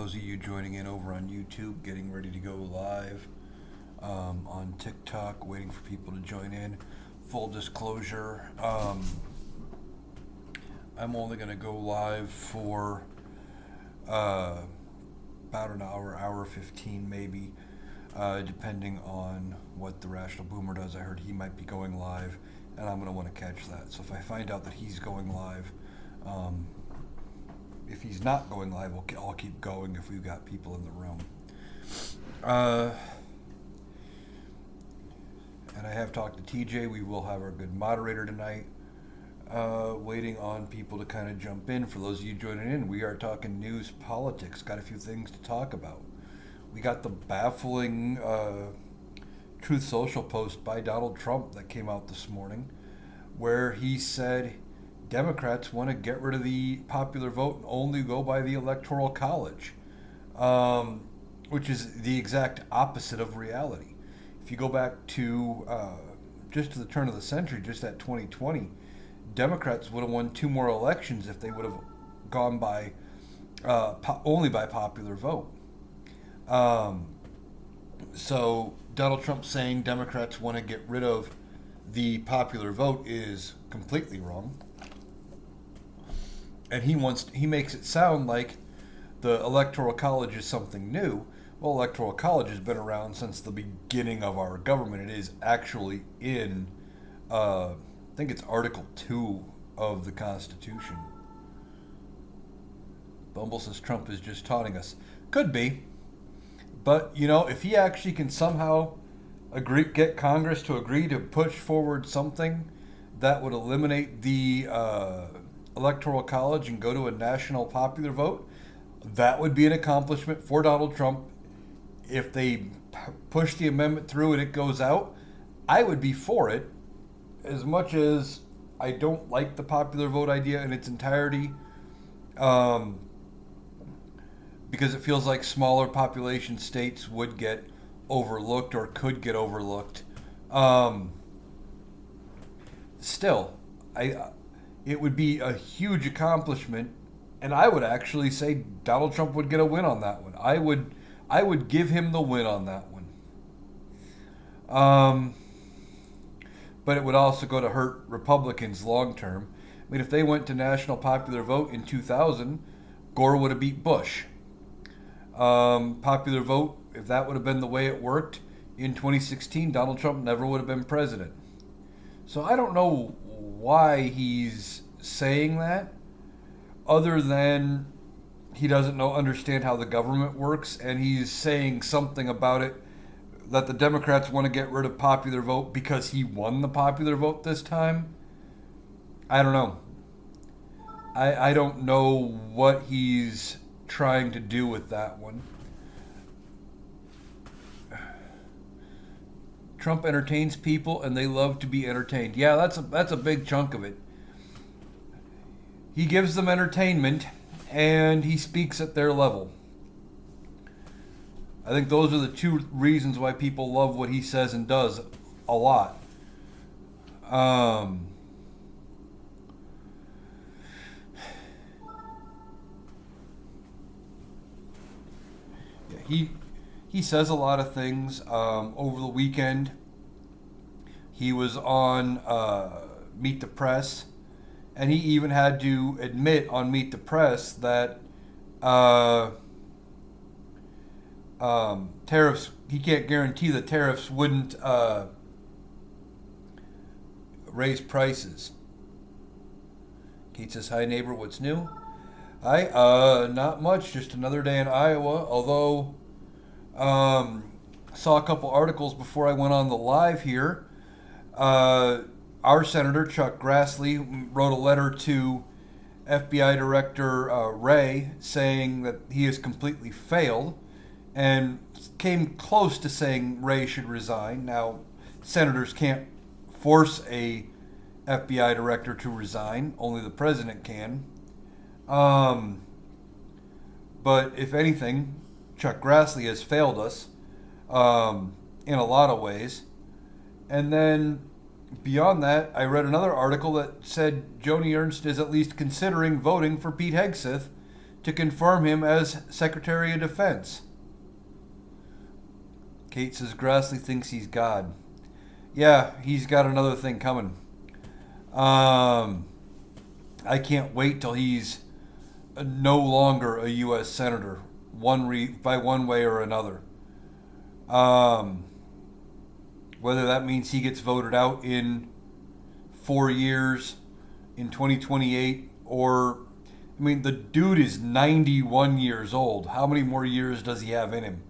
those of you joining in over on YouTube, getting ready to go live on TikTok, waiting for people to join in. Full disclosure, I'm only going to go live for about an hour, hour 15 maybe, depending on what the Rational Boomer does. I heard he might be going live, and I'm going to want to catch that. So if I find out that he's going live, if he's not going live, I'll keep going if we've got people in the room. And I have talked to TJ. We will have our good moderator tonight. Waiting on people to kind of jump in. For those of you joining in, we are talking news, politics. Got a few things to talk about. We got the baffling Truth Social post by Donald Trump that came out this morning, where he said Democrats want to get rid of the popular vote and only go by the Electoral College, which is the exact opposite of reality. If you go back to just to the turn of the century, just at 2020, Democrats would have won 2 more elections if they would have gone by only by popular vote. So Donald Trump saying Democrats want to get rid of the popular vote is completely wrong. And he makes it sound like the Electoral College is something new. Well, Electoral College has been around since the beginning of our government. It is actually in, I think it's Article 2 of the Constitution. Bumble says Trump is just taunting us. Could be. But, if he actually can somehow get Congress to agree to push forward something that would eliminate the Electoral College and go to a national popular vote, that would be an accomplishment for Donald Trump. If they push the amendment through and it goes out, I would be for it. As much as I don't like the popular vote idea in its entirety, because it feels like smaller population states would get overlooked or could get overlooked. Still, it would be a huge accomplishment, and I would actually say Donald Trump would get a win on that one. I would give him the win on that one. But it would also go to hurt Republicans long term. I mean, if they went to national popular vote in 2000, Gore would have beat Bush. Popular vote, if that would have been the way it worked in 2016, Donald Trump never would have been president. So I don't know why he's saying that, other than he doesn't understand how the government works, and he's saying something about it that the Democrats want to get rid of popular vote because he won the popular vote this time. I don't know. I don't know what he's trying to do with that one. Trump entertains people and they love to be entertained. Yeah, that's a big chunk of it. He gives them entertainment and he speaks at their level. I think those are the 2 reasons why people love what he says and does a lot. He says a lot of things. Over the weekend, he was on Meet the Press, and he even had to admit on Meet the Press that tariffs, he can't guarantee that tariffs wouldn't raise prices. Kate says, hi neighbor, what's new? Hi, not much, just another day in Iowa, although saw a couple articles before I went on the live here. Our Senator Chuck Grassley wrote a letter to FBI Director Wray saying that he has completely failed, and came close to saying Wray should resign. Now, senators can't force a FBI director to resign. Only the president can. But if anything, Chuck Grassley has failed us in a lot of ways. And then beyond that, I read another article that said Joni Ernst is at least considering voting for Pete Hegseth to confirm him as Secretary of Defense. Kate says Grassley thinks he's God. Yeah, he's got another thing coming. I can't wait till he's no longer a U.S. Senator, by one way or another. Whether that means he gets voted out in 4 years, in 2028, or, I mean, the dude is 91 years old. How many more years does he have in him?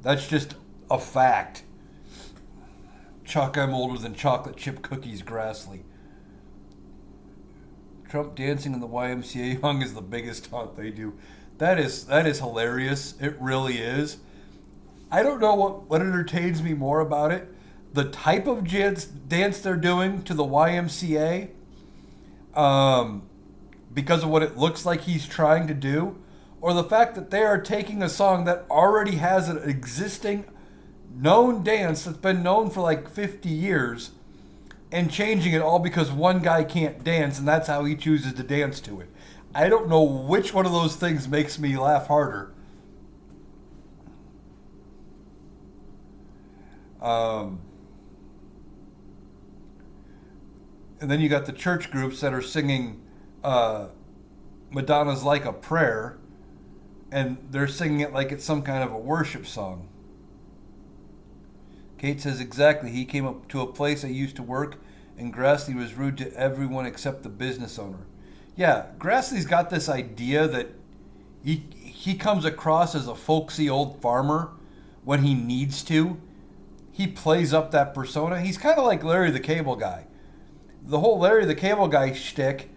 That's just a fact. Chuck, I'm older than chocolate chip cookies, Grassley. Trump dancing in the YMCA hung is the biggest taunt they do. That is hilarious. It really is. I don't know what entertains me more about it. The type of dance they're doing to the YMCA, because of what it looks like he's trying to do, or the fact that they are taking a song that already has an existing known dance that's been known for like 50 years and changing it all because one guy can't dance and that's how he chooses to dance to it. I don't know which one of those things makes me laugh harder. And then you got the church groups that are singing Madonna's Like a Prayer, and they're singing it like it's some kind of a worship song. Kate says, exactly. He came up to a place I used to work, and Grassley was rude to everyone except the business owner. Yeah, Grassley's got this idea that he comes across as a folksy old farmer when he needs to. He plays up that persona. He's kind of like Larry the Cable Guy. The whole Larry the Cable Guy shtick,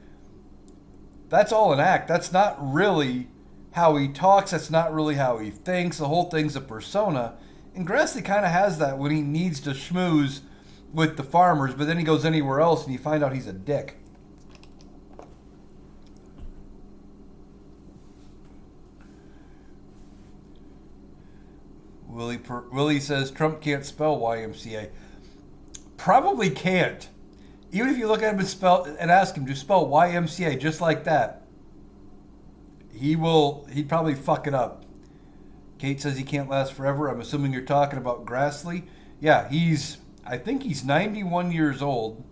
that's all an act. That's not really how he talks. That's not really how he thinks. The whole thing's a persona. And Grassley kind of has that when he needs to schmooze with the farmers, but then he goes anywhere else and you find out he's a dick. Willie says Trump can't spell YMCA. Probably can't. Even if you look at him and ask him to spell YMCA just like that, he'd probably fuck it up. Kate says he can't last forever. I'm assuming you're talking about Grassley. Yeah, I think he's 91 years old.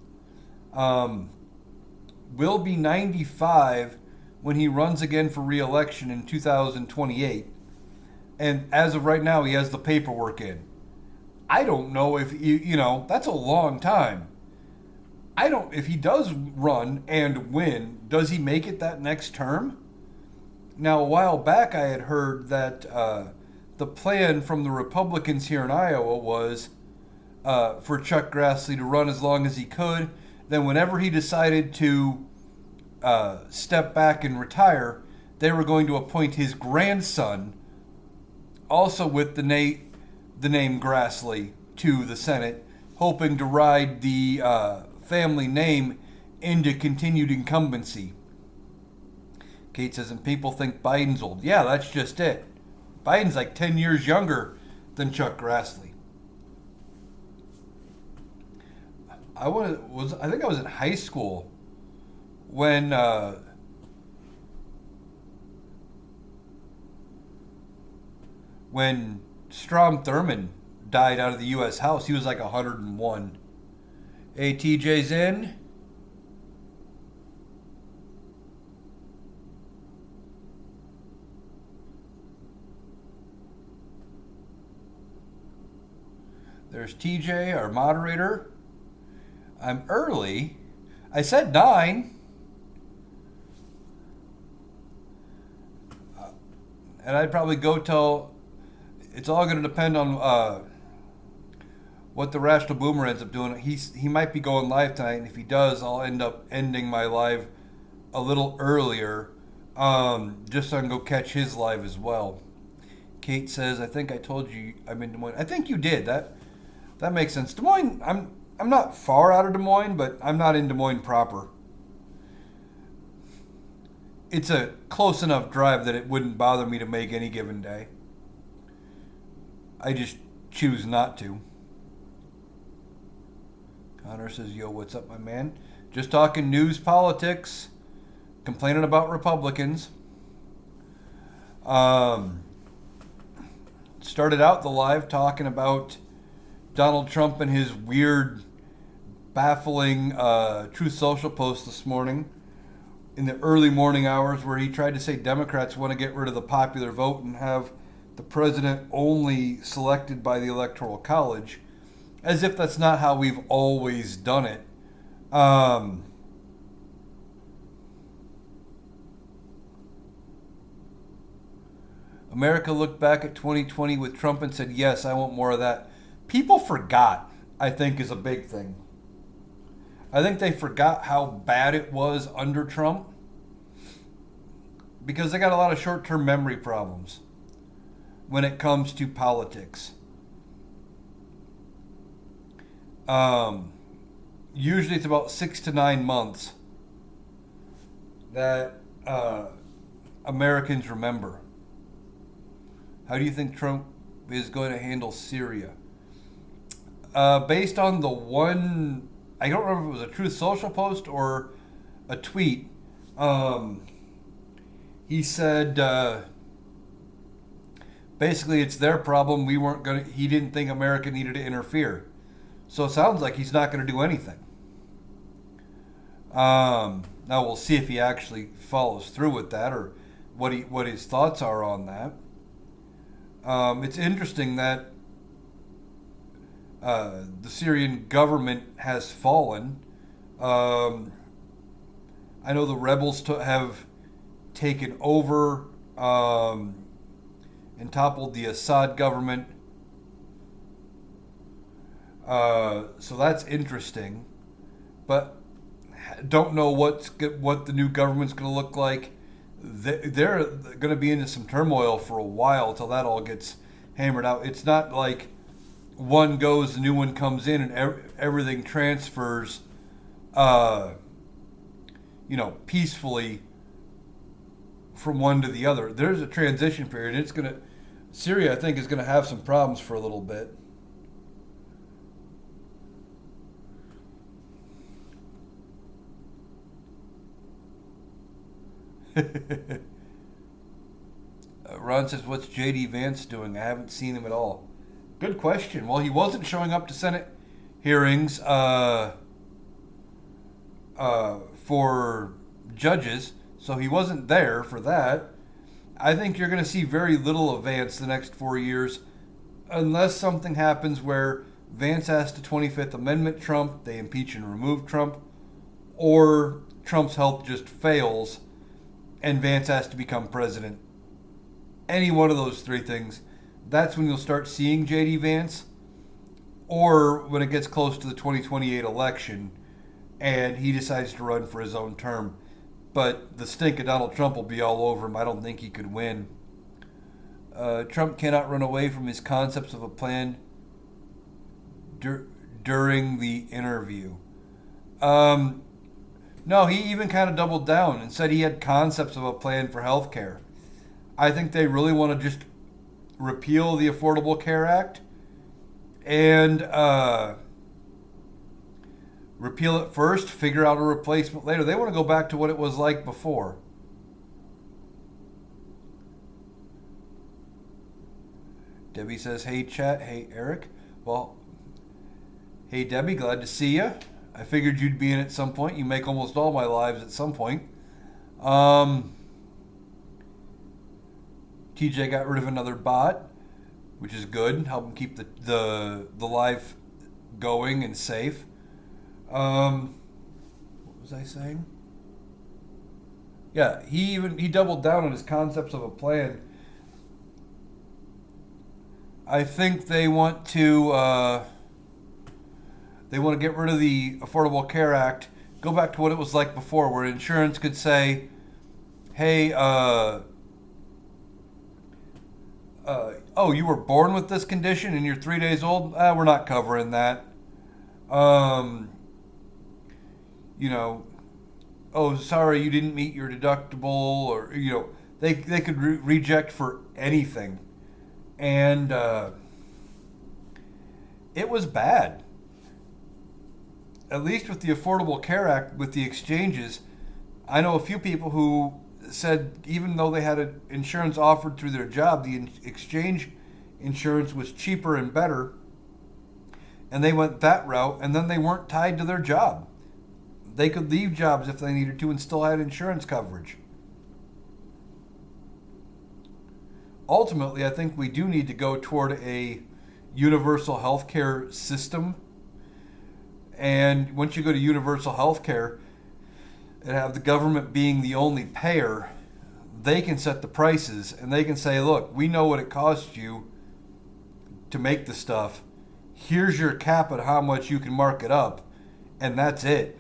Will be 95 when he runs again for re-election in 2028. And as of right now, he has the paperwork in. I don't know if, that's a long time. If he does run and win, does he make it that next term? Now, a while back, I had heard that the plan from the Republicans here in Iowa was for Chuck Grassley to run as long as he could. Then whenever he decided to step back and retire, they were going to appoint his grandson, also with the name Grassley, to the Senate, hoping to ride the family name into continued incumbency. Kate says, and people think Biden's old. Yeah, that's just it. Biden's like 10 years younger than Chuck Grassley. I think I was in high school when Strom Thurmond died out of the U.S. House. He was like 101. Hey, TJ's in. There's TJ, our moderator. I'm early. I said 9. And I'd probably go till... It's all going to depend on what the Rational Boomer ends up doing. He might be going live tonight, and if he does, I'll end up ending my live a little earlier, just so I can go catch his live as well. Kate says, I think I told you I'm in Des Moines. I think you did. That makes sense. Des Moines, I'm not far out of Des Moines, but I'm not in Des Moines proper. It's a close enough drive that it wouldn't bother me to make any given day. I just choose not to. Connor says, yo, what's up, my man? Just talking news, politics, complaining about Republicans. Um, Started out the live talking about Donald Trump and his weird, baffling Truth Social post this morning in the early morning hours where he tried to say Democrats want to get rid of the popular vote and have the president only selected by the Electoral College, as if that's not how we've always done it. America looked back at 2020 with Trump and said, yes, I want more of that. People forgot, I think, is a big thing. I think they forgot how bad it was under Trump because they got a lot of short-term memory problems when it comes to politics. Usually it's about 6 to 9 months that Americans remember. How do you think Trump is going to handle Syria? Based on the one, I don't remember if it was a Truth Social post or a tweet, he said basically it's their problem. He didn't think America needed to interfere. So it sounds like he's not going to do anything. Now we'll see if he actually follows through with that or what his thoughts are on that. It's interesting that the Syrian government has fallen. I know the rebels have taken over and toppled the Assad government. So that's interesting. But don't know what the new government's going to look like. They're going to be into some turmoil for a while till that all gets hammered out. It's not like one goes, the new one comes in, and everything transfers, peacefully from one to the other. There's a transition period. Syria, I think, is going to have some problems for a little bit. Ron says, what's J.D. Vance doing? I haven't seen him at all. Good question. Well, he wasn't showing up to Senate hearings for judges, so he wasn't there for that. I think you're going to see very little of Vance the next 4 years unless something happens where Vance asks the 25th Amendment Trump, they impeach and remove Trump, or Trump's health just fails and Vance has to become president. Any one of those three things, that's when you'll start seeing J.D. Vance, or when it gets close to the 2028 election and he decides to run for his own term. But the stink of Donald Trump will be all over him. I don't think he could win. Trump cannot run away from his concepts of a plan during the interview. No, he even kind of doubled down and said he had concepts of a plan for health care. I think they really want to just repeal the Affordable Care Act and repeal it first, figure out a replacement later. They want to go back to what it was like before. Debbie says, hey, chat. Hey, Eric. Well, hey, Debbie, glad to see you. I figured you'd be in at some point. You make almost all my lives at some point. TJ got rid of another bot, which is good. Help him keep the live going and safe. What was I saying? Yeah, he doubled down on his concepts of a plan. I think they want to get rid of the Affordable Care Act, go back to what it was like before, where insurance could say, hey, you were born with this condition and you're 3 days old? We're not covering that. Sorry, you didn't meet your deductible, or, they could reject for anything. And it was bad. At least with the Affordable Care Act, with the exchanges, I know a few people who said even though they had insurance offered through their job, the exchange insurance was cheaper and better, and they went that route, and then they weren't tied to their job. They could leave jobs if they needed to and still had insurance coverage. Ultimately, I think we do need to go toward a universal healthcare system. And once you go to universal healthcare and have the government being the only payer, they can set the prices and they can say, look, we know what it costs you to make the stuff. Here's your cap at how much you can mark it up, and that's it.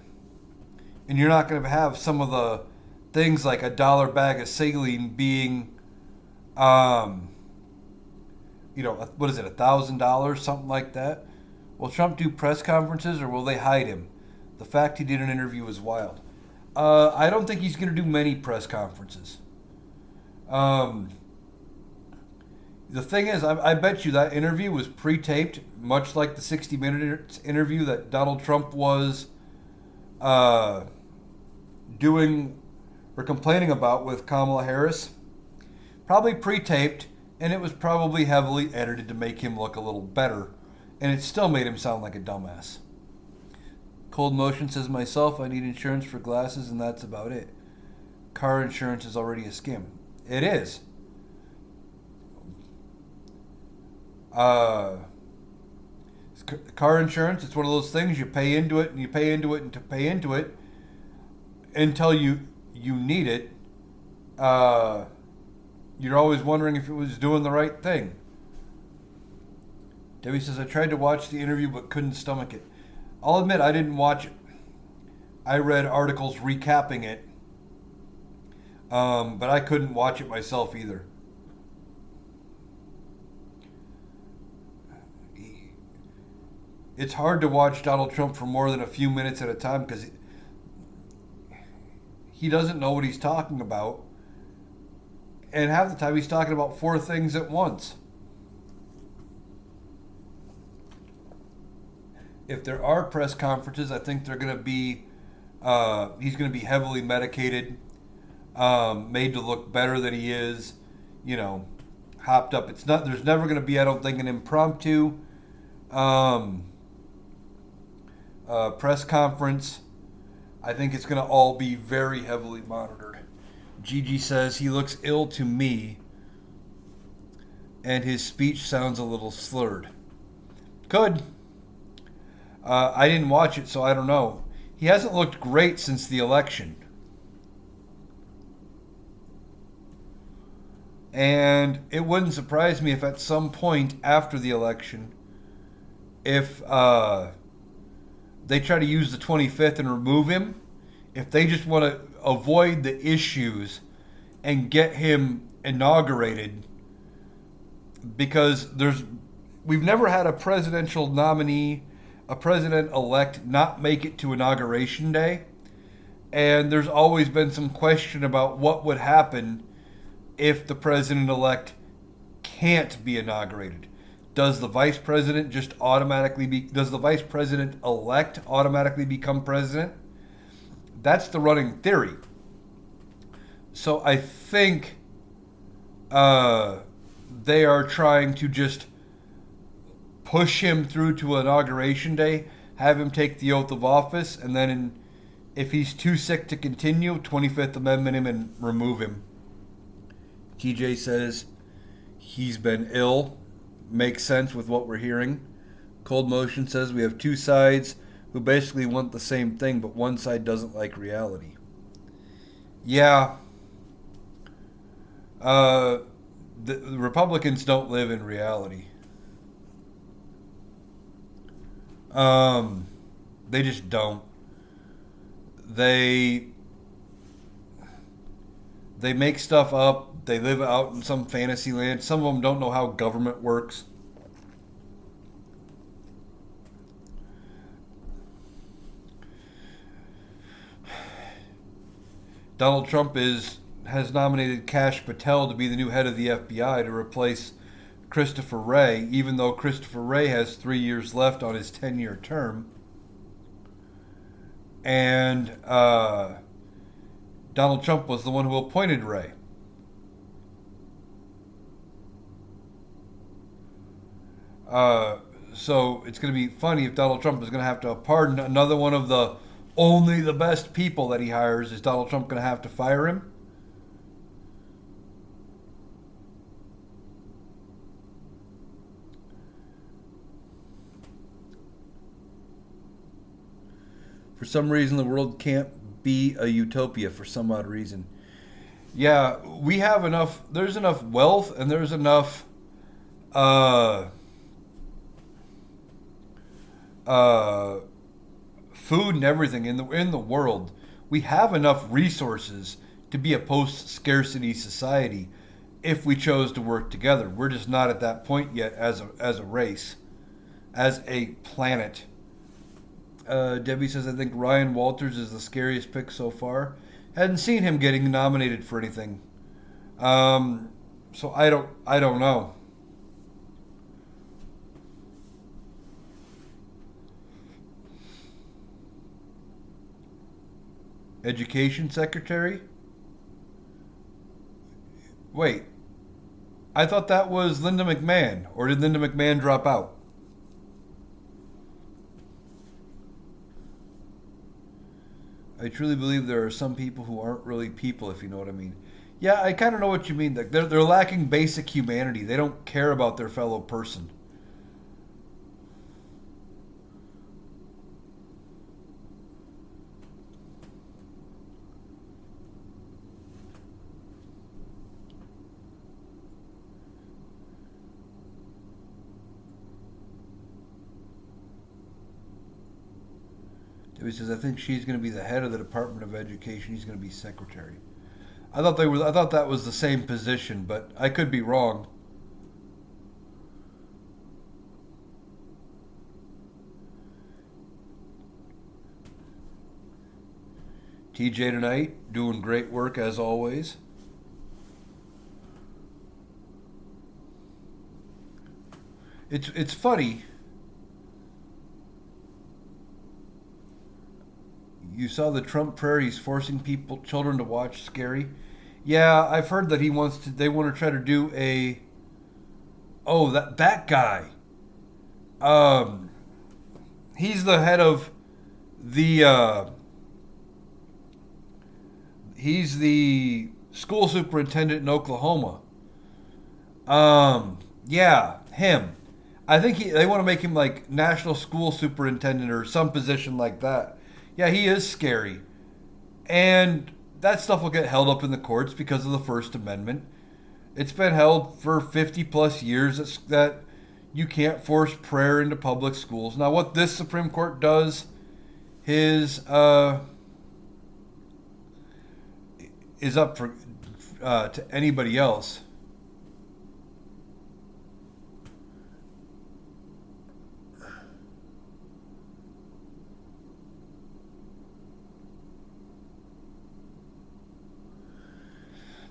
And you're not going to have some of the things like a dollar bag of saline being, what is it, $1,000, something like that? Will Trump do press conferences or will they hide him? The fact he did an interview is wild. I don't think he's going to do many press conferences. The thing is, I bet you that interview was pre-taped, much like the 60 Minutes interview that Donald Trump was doing or complaining about with Kamala Harris. Probably pre-taped, and it was probably heavily edited to make him look a little better, and it still made him sound like a dumbass. Cold Motion says, myself, I need insurance for glasses, and that's about it. Car insurance is already a scam. It is. Car insurance, it's one of those things you pay into it, and you pay into it, and to pay into it until you need it. You're always wondering if it was doing the right thing. Debbie says, I tried to watch the interview but couldn't stomach it. I'll admit I didn't watch it. I read articles recapping it, but I couldn't watch it myself either. It's hard to watch Donald Trump for more than a few minutes at a time because he doesn't know what he's talking about. And half the time he's talking about four things at once. If there are press conferences, I think they're going to be, he's going to be heavily medicated, made to look better than he is, hopped up. There's never going to be, I don't think, an impromptu press conference. I think it's going to all be very heavily monitored. Gigi says he looks ill to me, and his speech sounds a little slurred. Could. I didn't watch it, so I don't know. He hasn't looked great since the election. And it wouldn't surprise me if at some point after the election, if they try to use the 25th and remove him, if they just want to avoid the issues and get him inaugurated, because we've never had a presidential nominee, a president-elect, not make it to Inauguration Day. And there's always been some question about what would happen if the president-elect can't be inaugurated. Does the vice president does the vice president-elect automatically become president? That's the running theory. So I think they are trying to just push him through to Inauguration Day, have him take the oath of office, and then if he's too sick to continue, 25th Amendment him and remove him. TJ says he's been ill. Makes sense with what we're hearing. Cold Motion says we have two sides who basically want the same thing, but one side doesn't like reality. Yeah. The Republicans don't live in reality. They just don't. They make stuff up. They live out in some fantasy land. Some of them don't know how government works. Donald Trump has nominated Kash Patel to be the new head of the FBI to replace Christopher Wray, even though Christopher Wray has 3 years left on his 10-year term. And Donald Trump was the one who appointed Wray. Uh, so it's going to be funny if Donald Trump is going to have to pardon another one of the only the best people that he hires. Is Donald Trump going to have to fire him? For some reason, the world can't be a utopia for some odd reason. Yeah, we have enough. There's enough wealth and there's enough uh, uh, food and everything in the world. We have enough resources to be a post scarcity society if we chose to work together. We're just not at that point yet as a race, as a planet. Debbie says, I think Ryan Walters is the scariest pick so far. Hadn't seen him getting nominated for anything. So I don't know. Education secretary? Wait, I thought that was Linda McMahon, or did Linda McMahon drop out? I truly believe there are some people who aren't really people, if you know what I mean. Yeah, I kind of know what you mean. Like they're lacking basic humanity. They don't care about their fellow person. Debbie says, I think she's going to be the head of the Department of Education. He's going to be secretary. I thought that was the same position, but I could be wrong. TJ tonight doing great work as always. It's funny. You saw the Trump prayer. He's forcing children to watch Scary. Yeah, I've heard that he wants to. They want to try to do a. Oh, that guy. Um, he's the head of the. He's the school superintendent in Oklahoma. Yeah, him. I think they want to make him like national school superintendent or some position like that. Yeah, he is scary. And that stuff will get held up in the courts because of the First Amendment. It's been held for 50 plus years that you can't force prayer into public schools. Now, what this Supreme Court does is is up for to anybody else.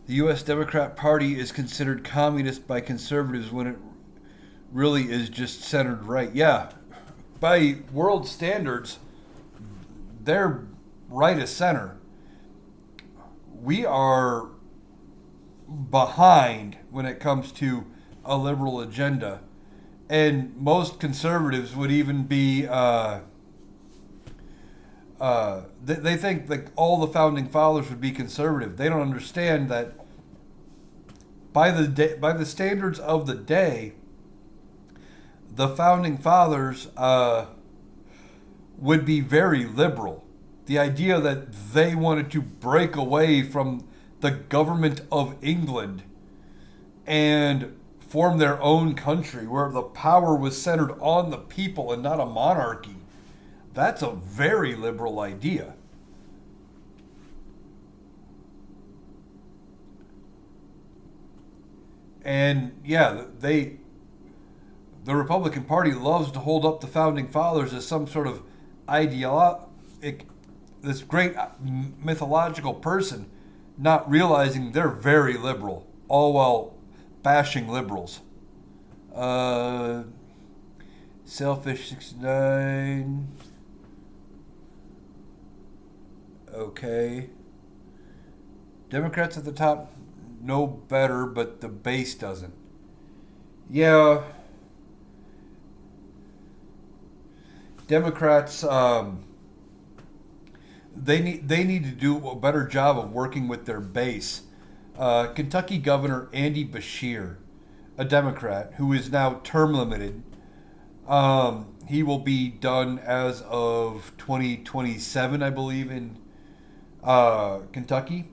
The U.S. Democrat Party is considered communist by conservatives when it really is just centered right. Yeah, by world standards, they're right of center. We are behind when it comes to a liberal agenda. And most conservatives would even be, they think like all the founding fathers would be conservative. They don't understand that by the standards of the day, the founding fathers would be very liberal. The idea that they wanted to break away from the government of England and form their own country where the power was centered on the people and not a monarchy. That's a very liberal idea. And yeah, the Republican Party loves to hold up the founding fathers as some sort of ideologic, this great mythological person, not realizing they're very liberal, all while bashing liberals. Uh, Selfish 69. Okay. Democrats at the top know better, but the base doesn't. Yeah, Democrats they need to do a better job of working with their base. Kentucky Governor Andy Beshear, a Democrat who is now term limited, he will be done as of 2027, I believe, in Kentucky.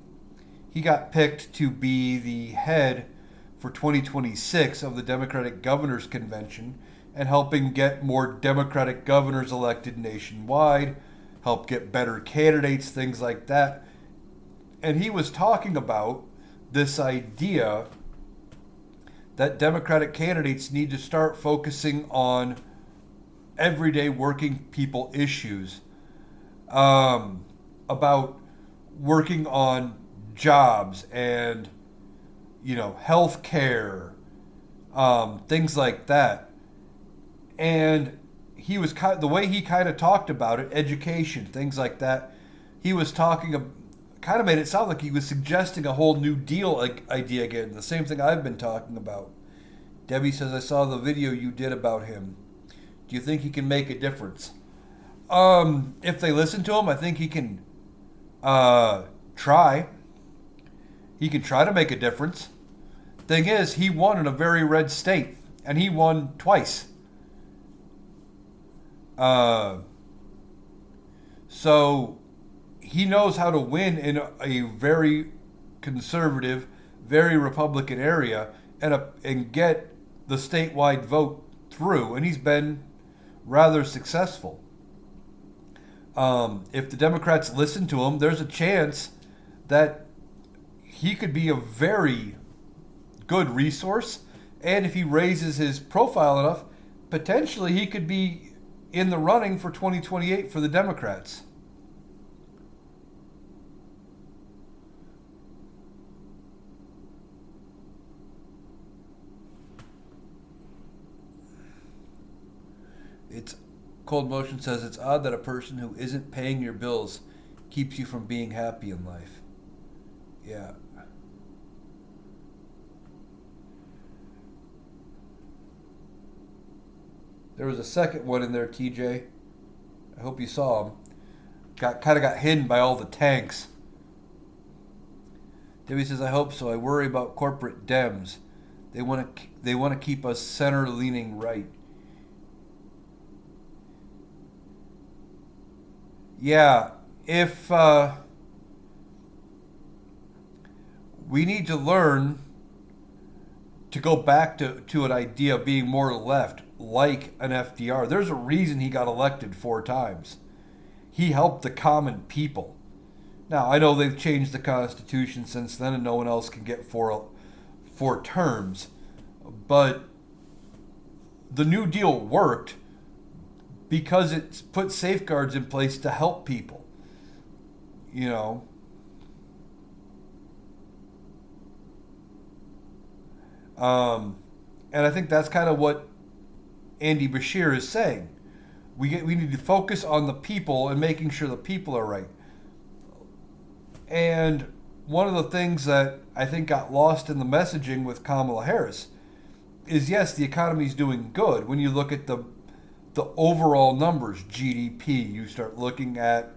He got picked to be the head for 2026 of the Democratic Governors Convention and helping get more Democratic governors elected nationwide, help get better candidates, things like that. And he was talking about this idea that Democratic candidates need to start focusing on everyday working people issues, about working on jobs and health care, things like that. And he was the way he kind of talked about it, education, things like that. He was talking, kind of made it sound like he was suggesting a whole New Deal idea again. The same thing I've been talking about. Debbie says, I saw the video you did about him. Do you think he can make a difference? If they listen to him, I think he can try. He can try to make a difference. Thing is, he won in a very red state, and he won twice. So he knows how to win in a very conservative, very Republican area and get the statewide vote through, and he's been rather successful. If the Democrats listen to him, there's a chance that he could be a very good resource, and if he raises his profile enough, potentially he could be in the running for 2028 for the Democrats. It's Cold Motion says it's odd that a person who isn't paying your bills keeps you from being happy in life. Yeah. There was a second one in there, TJ. I hope you saw him. Got hidden by all the tanks. Debbie says, I hope so. I worry about corporate Dems. They want to keep us center leaning right. Yeah, if we need to learn to go back to an idea of being more left, like an FDR. There's a reason he got elected 4 times. He helped the common people. Now, I know they've changed the Constitution since then, and no one else can get four terms. But the New Deal worked because it put safeguards in place to help people. You know. And I think that's kind of what Andy Beshear is saying. We need to focus on the people and making sure the people are right. And one of the things that I think got lost in the messaging with Kamala Harris is, yes, the economy's doing good. When you look at the overall numbers, GDP, you start looking at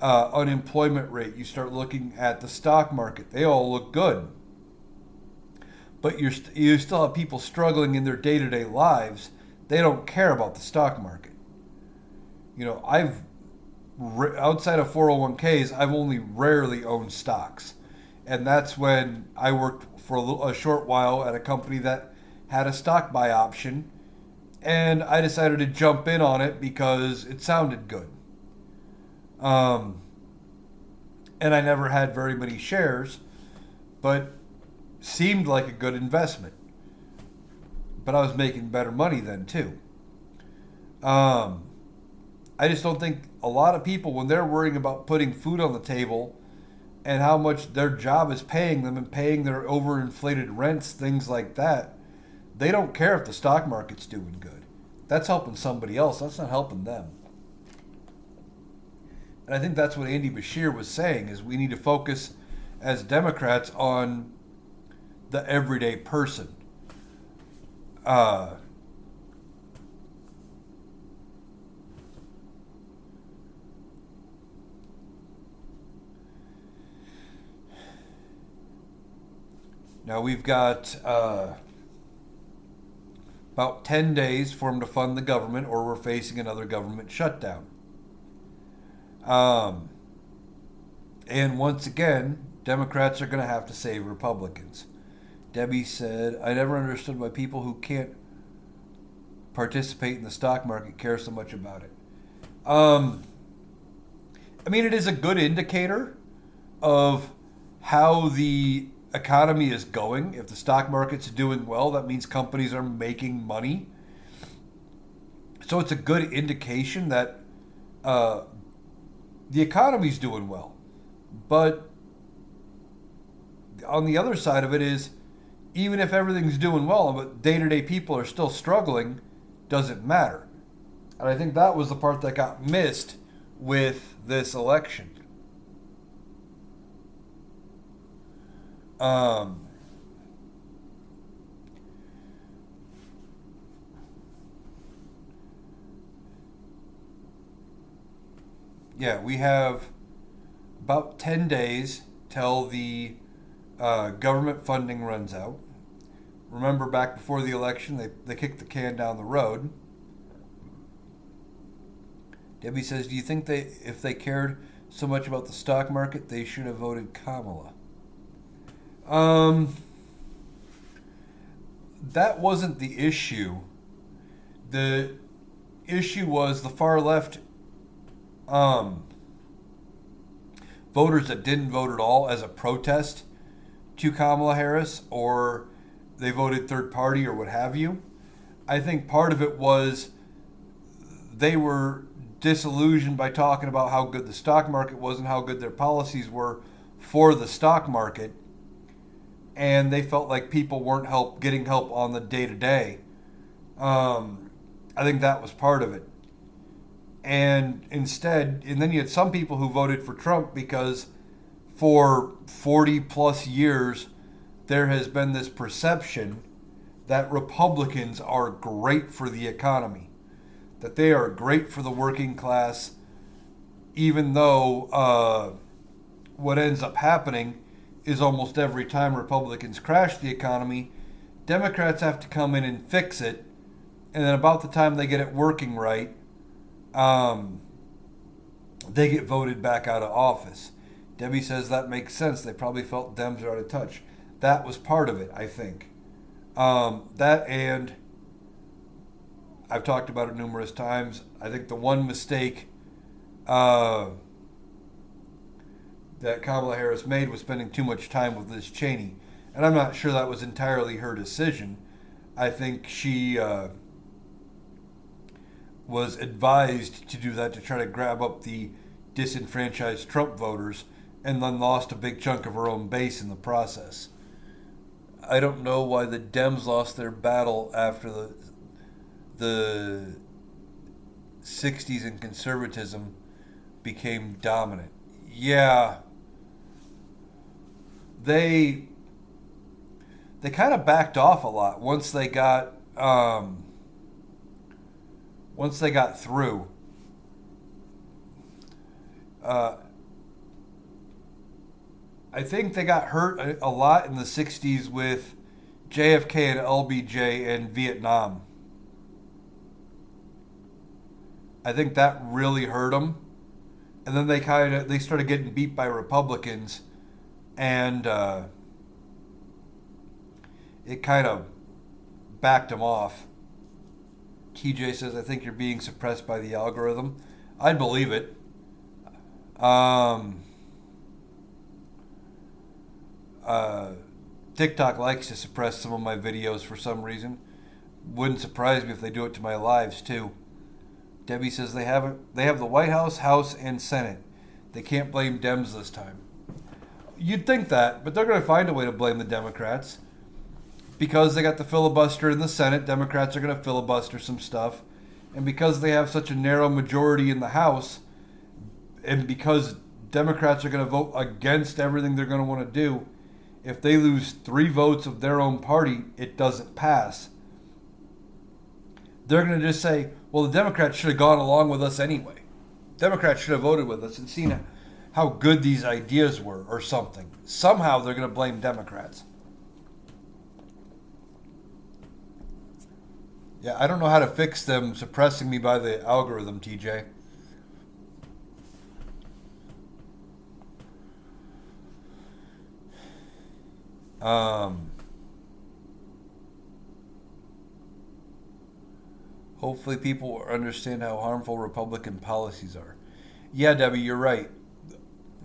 unemployment rate, you start looking at the stock market, they all look good. But you still have people struggling in their day-to-day lives. They don't care about the stock market. You know, outside of 401ks, I've only rarely owned stocks. And that's when I worked for a short while at a company that had a stock buy option. And I decided to jump in on it because it sounded good. And I never had very many shares, but seemed like a good investment. But I was making better money then too. I just don't think a lot of people, when they're worrying about putting food on the table and how much their job is paying them and paying their overinflated rents, things like that, they don't care if the stock market's doing good. That's helping somebody else. That's not helping them. And I think that's what Andy Beshear was saying, is we need to focus as Democrats on the everyday person. Uh, Now we've got about 10 days for them to fund the government, or we're facing another government shutdown. Um, and once again, Democrats are going to have to save Republicans. Debbie said, I never understood why people who can't participate in the stock market care so much about it. I mean, it is a good indicator of how the economy is going. If the stock market's doing well, that means companies are making money. So it's a good indication that the economy's doing well. But on the other side of it is, even if everything's doing well, but day-to-day people are still struggling, doesn't matter. And I think that was the part that got missed with this election. Yeah, we have about 10 days till the government funding runs out. Remember, back before the election, they kicked the can down the road. Debbie says, do you think if they cared so much about the stock market, they should have voted Kamala? That wasn't the issue. The issue was the far left voters that didn't vote at all as a protest to Kamala Harris, or they voted third party or what have you. I think part of it was they were disillusioned by talking about how good the stock market was and how good their policies were for the stock market, and they felt like people weren't getting help on the day-to-day. I think that was part of it. And then you had some people who voted for Trump because for 40 plus years there has been this perception that Republicans are great for the economy, that they are great for the working class, even though what ends up happening is almost every time Republicans crash the economy, Democrats have to come in and fix it, and then about the time they get it working right, they get voted back out of office. Debbie says that makes sense. They probably felt Dems are out of touch. That was part of it, I think. That, and I've talked about it numerous times. I think the one mistake that Kamala Harris made was spending too much time with Liz Cheney. And I'm not sure that was entirely her decision. I think she was advised to do that to try to grab up the disenfranchised Trump voters, and then lost a big chunk of her own base in the process. I don't know why the Dems lost their battle after the 60s and conservatism became dominant. Yeah, they kind of backed off a lot once they got through. I think they got hurt a lot in the 60s with JFK and LBJ and Vietnam. I think that really hurt them. And then they started getting beat by Republicans, and it kind of backed them off. TJ says, I think you're being suppressed by the algorithm. I'd believe it. TikTok likes to suppress some of my videos for some reason. Wouldn't surprise me if they do it to my lives too. Debbie says they have the White House, House, and Senate. They can't blame Dems this time. You'd think that, but they're going to find a way to blame the Democrats. Because they got the filibuster in the Senate, Democrats are going to filibuster some stuff. And because they have such a narrow majority in the House, and because Democrats are going to vote against everything they're going to want to do. If they lose 3 votes of their own party, it doesn't pass. They're going to just say, well, the Democrats should have gone along with us anyway. Democrats should have voted with us and seen how good these ideas were or something. Somehow they're going to blame Democrats. Yeah, I don't know how to fix them suppressing me by the algorithm, TJ. Hopefully people understand how harmful Republican policies are. Yeah, Debbie, you're right.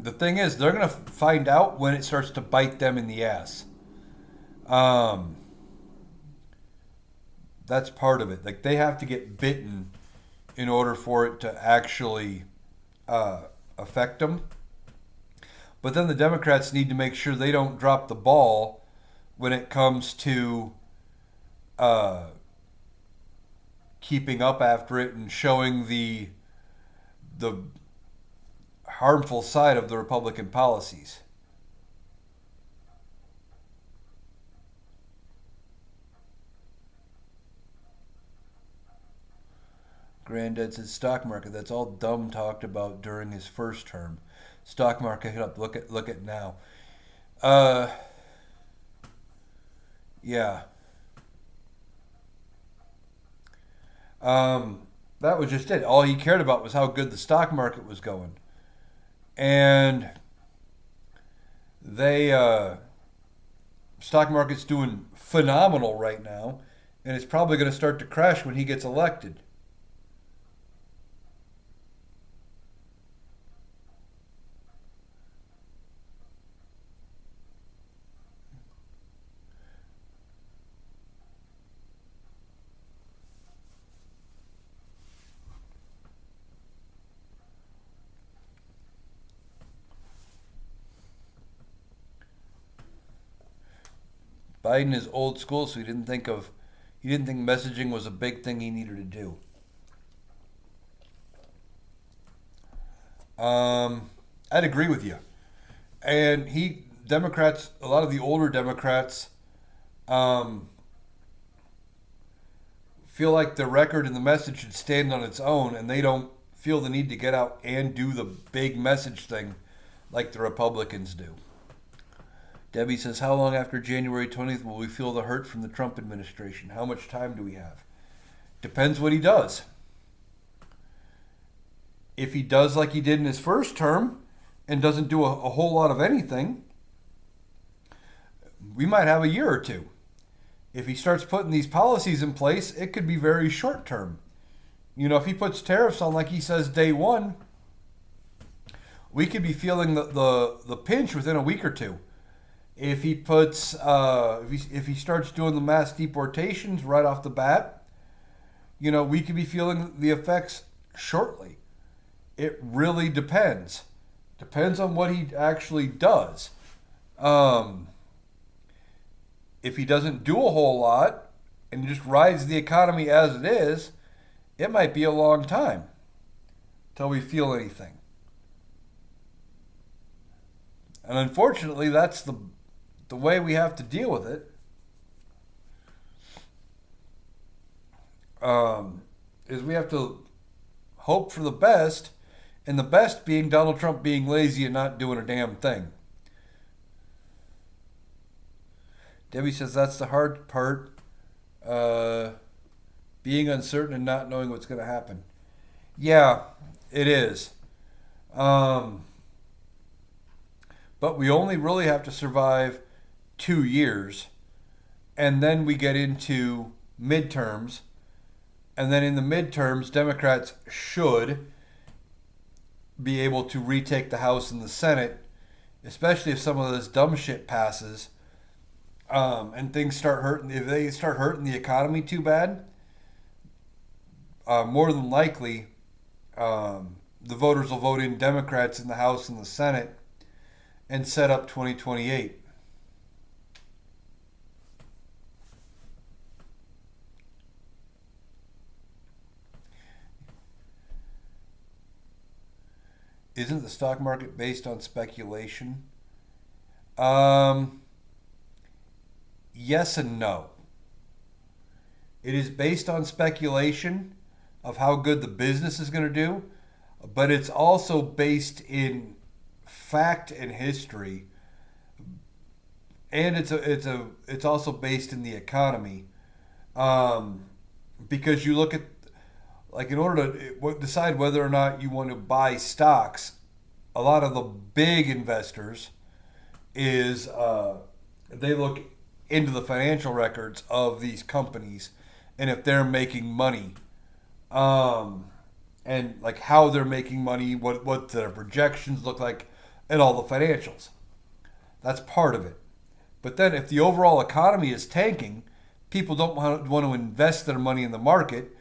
The thing is, they're going to find out when it starts to bite them in the ass. That's part of it. Like, they have to get bitten in order for it to actually affect them. But then the Democrats need to make sure they don't drop the ball when it comes to keeping up after it and showing the harmful side of the Republican policies. Granddad says stock market. That's all dumb talked about during his first term. Stock market hit up. Look at now. Yeah. That was just it. All he cared about was how good the stock market was going, and they stock market's doing phenomenal right now, and it's probably going to start to crash when he gets elected. Biden is old school, so he didn't think messaging was a big thing he needed to do. I'd agree with you. And Democrats, a lot of the older Democrats, feel like the record and the message should stand on its own, and they don't feel the need to get out and do the big message thing like the Republicans do. Debbie says, how long after January 20th will we feel the hurt from the Trump administration? How much time do we have? Depends what he does. If he does like he did in his first term and doesn't do a whole lot of anything, we might have a year or two. If he starts putting these policies in place, it could be very short term. You know, if he puts tariffs on like he says day one, we could be feeling the pinch within a week or two. If he puts, if he starts doing the mass deportations right off the bat, you know, we could be feeling the effects shortly. It really depends. Depends on what he actually does. If he doesn't do a whole lot and just rides the economy as it is, it might be a long time till we feel anything. And unfortunately, that's the way we have to deal with it. Is we have to hope for the best, and the best being Donald Trump being lazy and not doing a damn thing. Debbie says that's the hard part, being uncertain and not knowing what's going to happen. Yeah, it is. But we only really have to survive 2 years, and then we get into midterms, and then in the midterms, Democrats should be able to retake the House and the Senate, especially if some of this dumb shit passes, and things start hurting. If they start hurting the economy too bad, more than likely, the voters will vote in Democrats in the House and the Senate and set up 2028. Isn't the stock market based on speculation? Um, yes and no. It is based on speculation of how good the business is going to do, but it's also based in fact and history, and it's also based in the economy. Um, because you look at, like, in order to decide whether or not you want to buy stocks, a lot of the big investors is they look into the financial records of these companies and if they're making money, um, and like how they're making money, what their projections look like, and all the financials. That's part of it. But then if the overall economy is tanking, people don't want to invest their money in the market,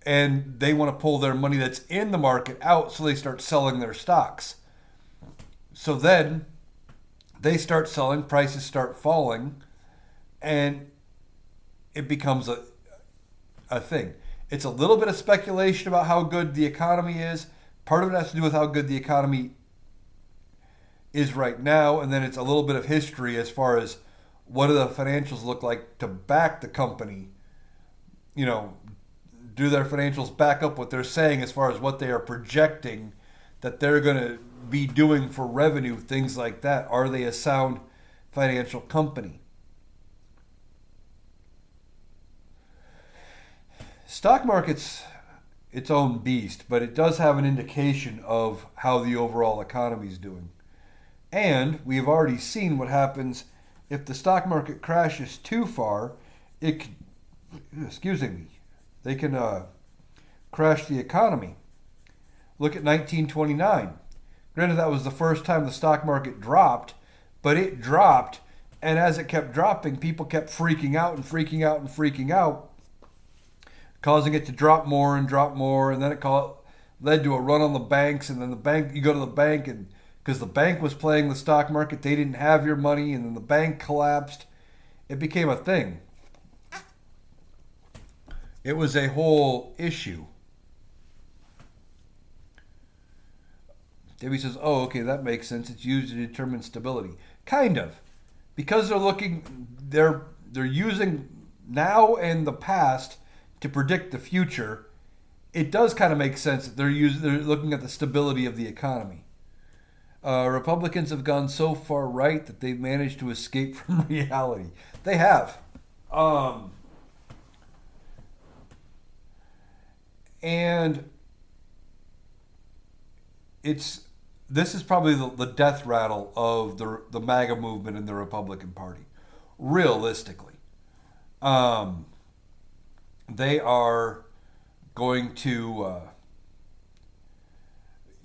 and they want to pull their money that's in the market out, so they start selling their stocks. So then they start selling, prices start falling, and it becomes a thing. It's a little bit of speculation about how good the economy is. Part of it has to do with how good the economy is right now, and then it's a little bit of history as far as what do the financials look like to back the company. You know, do their financials back up what they're saying as far as what they are projecting that they're going to be doing for revenue, things like that? Are they a sound financial company? Stock market's its own beast, but it does have an indication of how the overall economy is doing. And we've already seen what happens if the stock market crashes too far. It can, excuse me, they can crash the economy. Look at 1929. Granted, that was the first time the stock market dropped, but it dropped, and as it kept dropping, people kept freaking out and freaking out and freaking out, causing it to drop more, and then led to a run on the banks, and then the bank, you go to the bank, and because the bank was playing the stock market, they didn't have your money, and then the bank collapsed. It became a thing. It was a whole issue. Debbie says, "Oh, okay, that makes sense. It's used to determine stability." Kind of, because they're using now and the past to predict the future. It does kind of make sense that they're looking at the stability of the economy. Republicans have gone so far right that they've managed to escape from reality. They have. Um, and this is probably the death rattle of the MAGA movement in the Republican Party. Realistically, um, they are going to,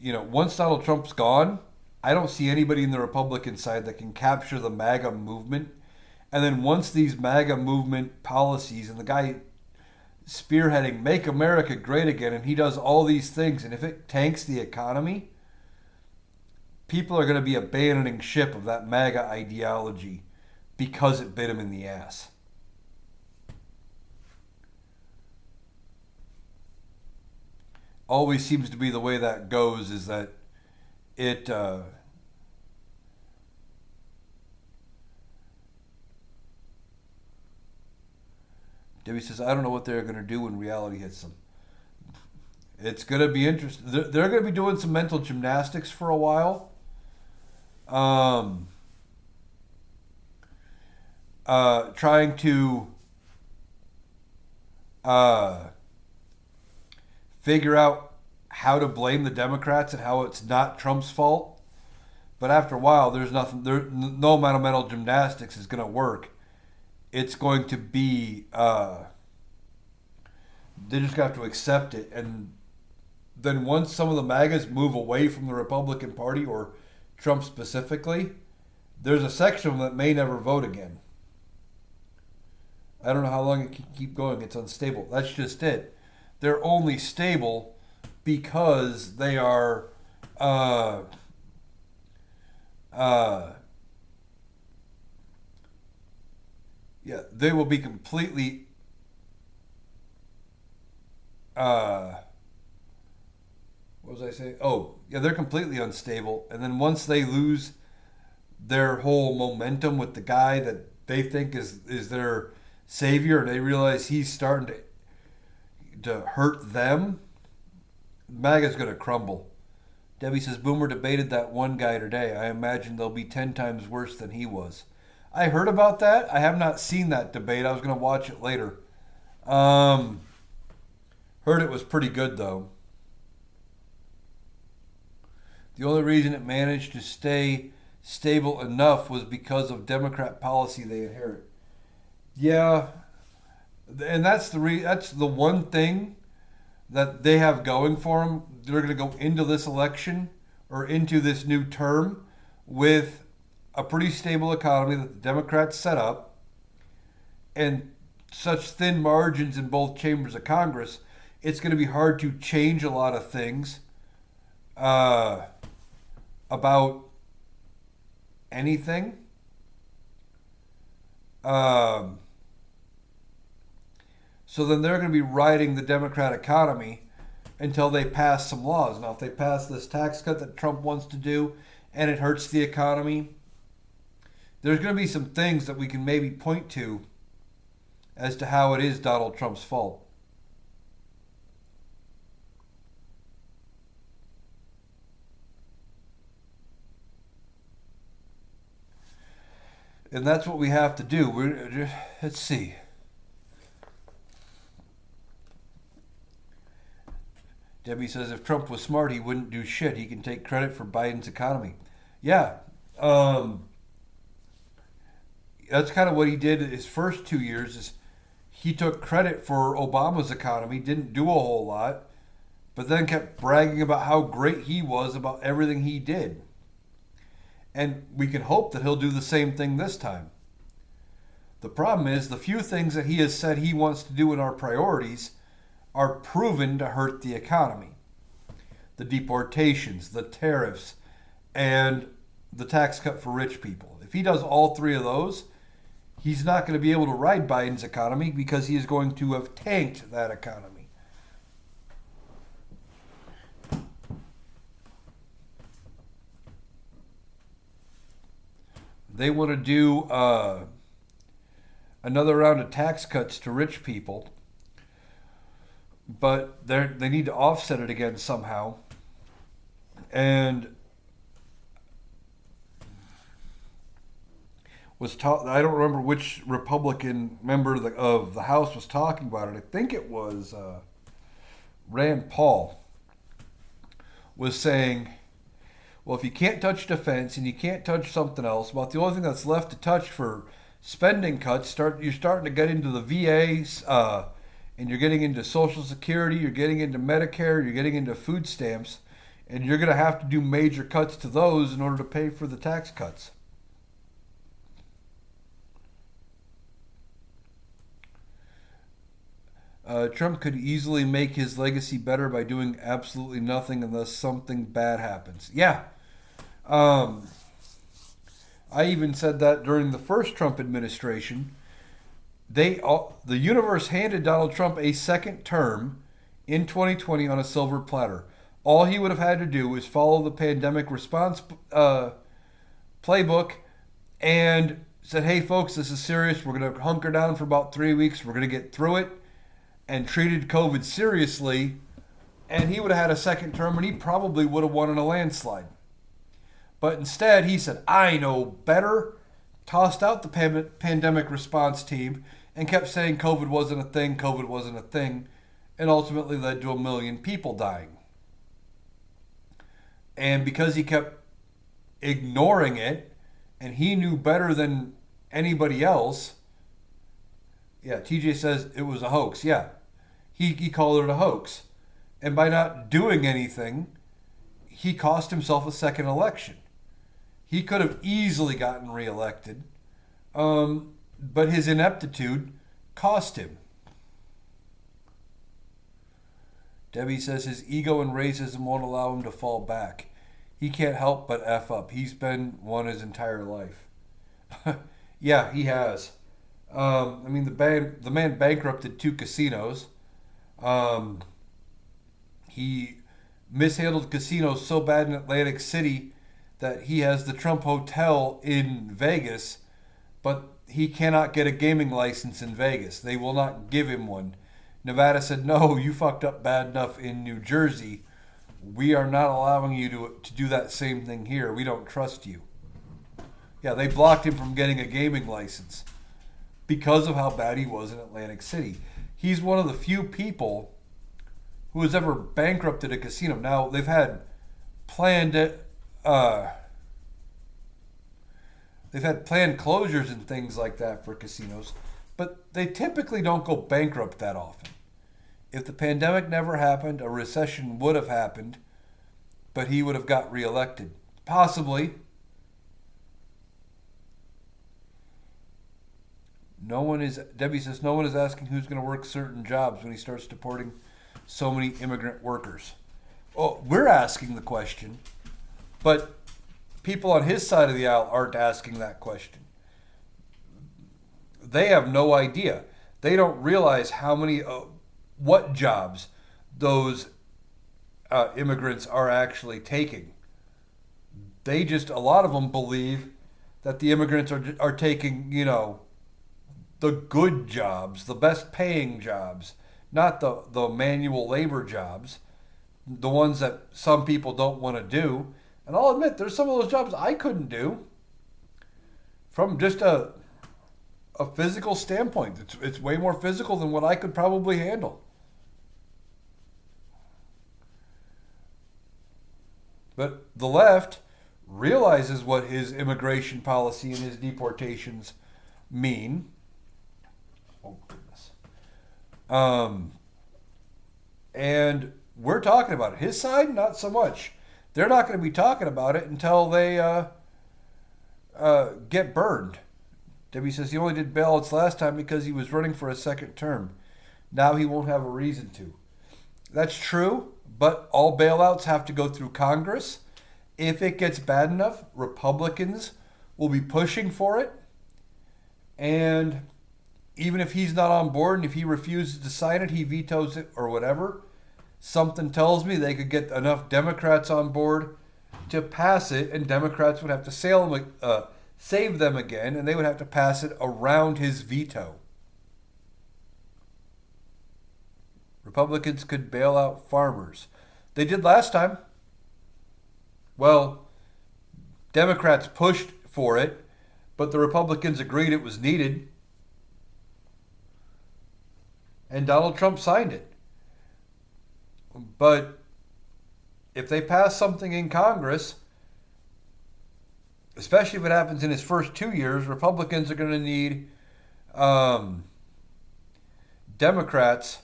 once Donald Trump's gone, I don't see anybody in the Republican side that can capture the MAGA movement. And then once these MAGA movement policies, and the guy spearheading "Make America Great Again," and he does all these things, and if it tanks the economy, people are going to be abandoning ship of that MAGA ideology because it bit them in the ass. Always seems to be the way that goes, is that it Debbie says, "I don't know what they're going to do when reality hits them." It's going to be interesting. They're going to be doing some mental gymnastics for a while. Um, Trying to figure out how to blame the Democrats and how it's not Trump's fault. But after a while, there's nothing. No amount of mental gymnastics is going to work. It's going to be. They just have to accept it, and then once some of the MAGAs move away from the Republican Party, or Trump specifically, there's a section of them that may never vote again. I don't know how long it can keep going. It's unstable. That's just it. They're only stable because they are they will be completely What was I saying? Oh, yeah, they're completely unstable. And then once they lose their whole momentum with the guy that they think is their savior, and they realize he's starting to hurt them, MAGA's going to crumble. Debbie says Boomer debated that one guy today. I imagine they'll be 10 times worse than he was. I heard about that. I have not seen that debate. I was going to watch it later. Heard it was pretty good, though. The only reason it managed to stay stable enough was because of Democrat policy they inherit. Yeah, and that's the one thing that they have going for them. They're going to go into this election or into this new term with a pretty stable economy that the Democrats set up and such thin margins in both chambers of Congress. It's going to be hard to change a lot of things about anything. So then they're going to be riding the Democrat economy until they pass some laws. Now, if they pass this tax cut that Trump wants to do and it hurts the economy, there's going to be some things that we can maybe point to as to how it is Donald Trump's fault. And that's what we have to do. Let's see. Debbie says if Trump was smart, he wouldn't do shit. He can take credit for Biden's economy. Yeah. That's kind of what he did his first 2 years is he took credit for Obama's economy, didn't do a whole lot, but then kept bragging about how great he was about everything he did. And we can hope that he'll do the same thing this time. The problem is the few things that he has said he wants to do in our priorities are proven to hurt the economy. The deportations, the tariffs, and the tax cut for rich people. If he does all three of those, he's not going to be able to ride Biden's economy because he is going to have tanked that economy. They want to do another round of tax cuts to rich people, but they need to offset it again somehow. And I don't remember which Republican member of the House was talking about it. I think it was Rand Paul was saying, well, if you can't touch defense and you can't touch something else, about the only thing that's left to touch for spending cuts, you're starting to get into the VAs, and you're getting into Social Security, you're getting into Medicare, you're getting into food stamps, and you're going to have to do major cuts to those in order to pay for the tax cuts. Trump could easily make his legacy better by doing absolutely nothing unless something bad happens. Yeah. I even said that during the first Trump administration. The universe handed Donald Trump a second term in 2020 on a silver platter. All he would have had to do was follow the pandemic response playbook and said, hey, folks, this is serious. We're going to hunker down for about 3 weeks. We're going to get through it. And treated COVID seriously, and he would have had a second term, and he probably would have won in a landslide. But instead, he said, I know better, tossed out the pandemic response team, and kept saying COVID wasn't a thing, and ultimately led to 1 million people dying. And because he kept ignoring it, and he knew better than anybody else, yeah, TJ says it was a hoax. Yeah, he called it a hoax. And by not doing anything, he cost himself a second election. He could have easily gotten reelected, but his ineptitude cost him. Debbie says his ego and racism won't allow him to fall back. He can't help but F up. He's been one his entire life. Yeah, he has. I mean, the man bankrupted 2 casinos. He mishandled casinos so bad in Atlantic City that he has the Trump Hotel in Vegas, but he cannot get a gaming license in Vegas. They will not give him one. Nevada said, no, you fucked up bad enough in New Jersey. We are not allowing you to do that same thing here. We don't trust you. Yeah, they blocked him from getting a gaming license because of how bad he was in Atlantic City. He's one of the few people who has ever bankrupted a casino. Now, they've had planned closures and things like that for casinos, but they typically don't go bankrupt that often. If the pandemic never happened, a recession would have happened, but he would have got reelected. Possibly. Debbie says, no one is asking who's going to work certain jobs when he starts deporting so many immigrant workers. Oh, we're asking the question, but people on his side of the aisle aren't asking that question. They have no idea. They don't realize how many, what jobs those immigrants are actually taking. A lot of them believe that the immigrants are taking, the good jobs, the best paying jobs, not the manual labor jobs, the ones that some people don't want to do. And I'll admit, there's some of those jobs I couldn't do from just a physical standpoint. It's way more physical than what I could probably handle. But the left realizes what his immigration policy and his deportations mean. Oh, goodness. And we're talking about it. His side, not so much. They're not going to be talking about it until they get burned. Debbie says he only did bailouts last time because he was running for a second term. Now he won't have a reason to. That's true, but all bailouts have to go through Congress. If it gets bad enough, Republicans will be pushing for it. And even if he's not on board and if he refuses to sign it, he vetoes it or whatever, something tells me they could get enough Democrats on board to pass it, and Democrats would have to save them again, and they would have to pass it around his veto. Republicans could bail out farmers. They did last time. Well, Democrats pushed for it, but the Republicans agreed it was needed. And Donald Trump signed it. But if they pass something in Congress, especially if it happens in his first 2 years, Republicans are going to need Democrats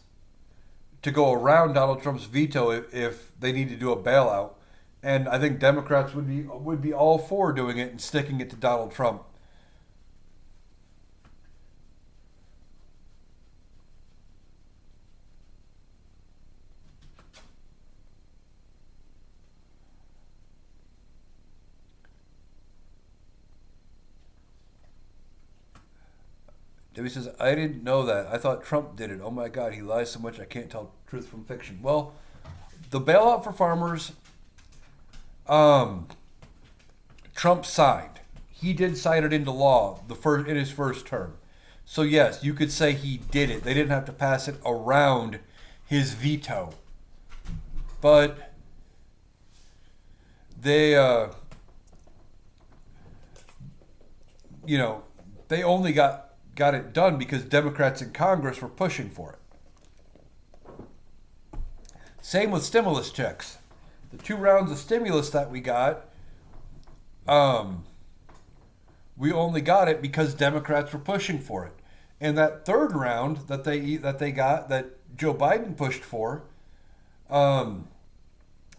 to go around Donald Trump's veto if they need to do a bailout. And I think Democrats would be all for doing it and sticking it to Donald Trump. Debbie says, I didn't know that. I thought Trump did it. Oh my God, he lies so much I can't tell truth from fiction. Well, the bailout for farmers, Trump signed. He did sign it into law in his first term. So yes, you could say he did it. They didn't have to pass it around his veto. But they, they only got it done because Democrats in Congress were pushing for it. Same with stimulus checks. The 2 rounds of stimulus that we got, we only got it because Democrats were pushing for it. And that third round that they got, that Joe Biden pushed for, I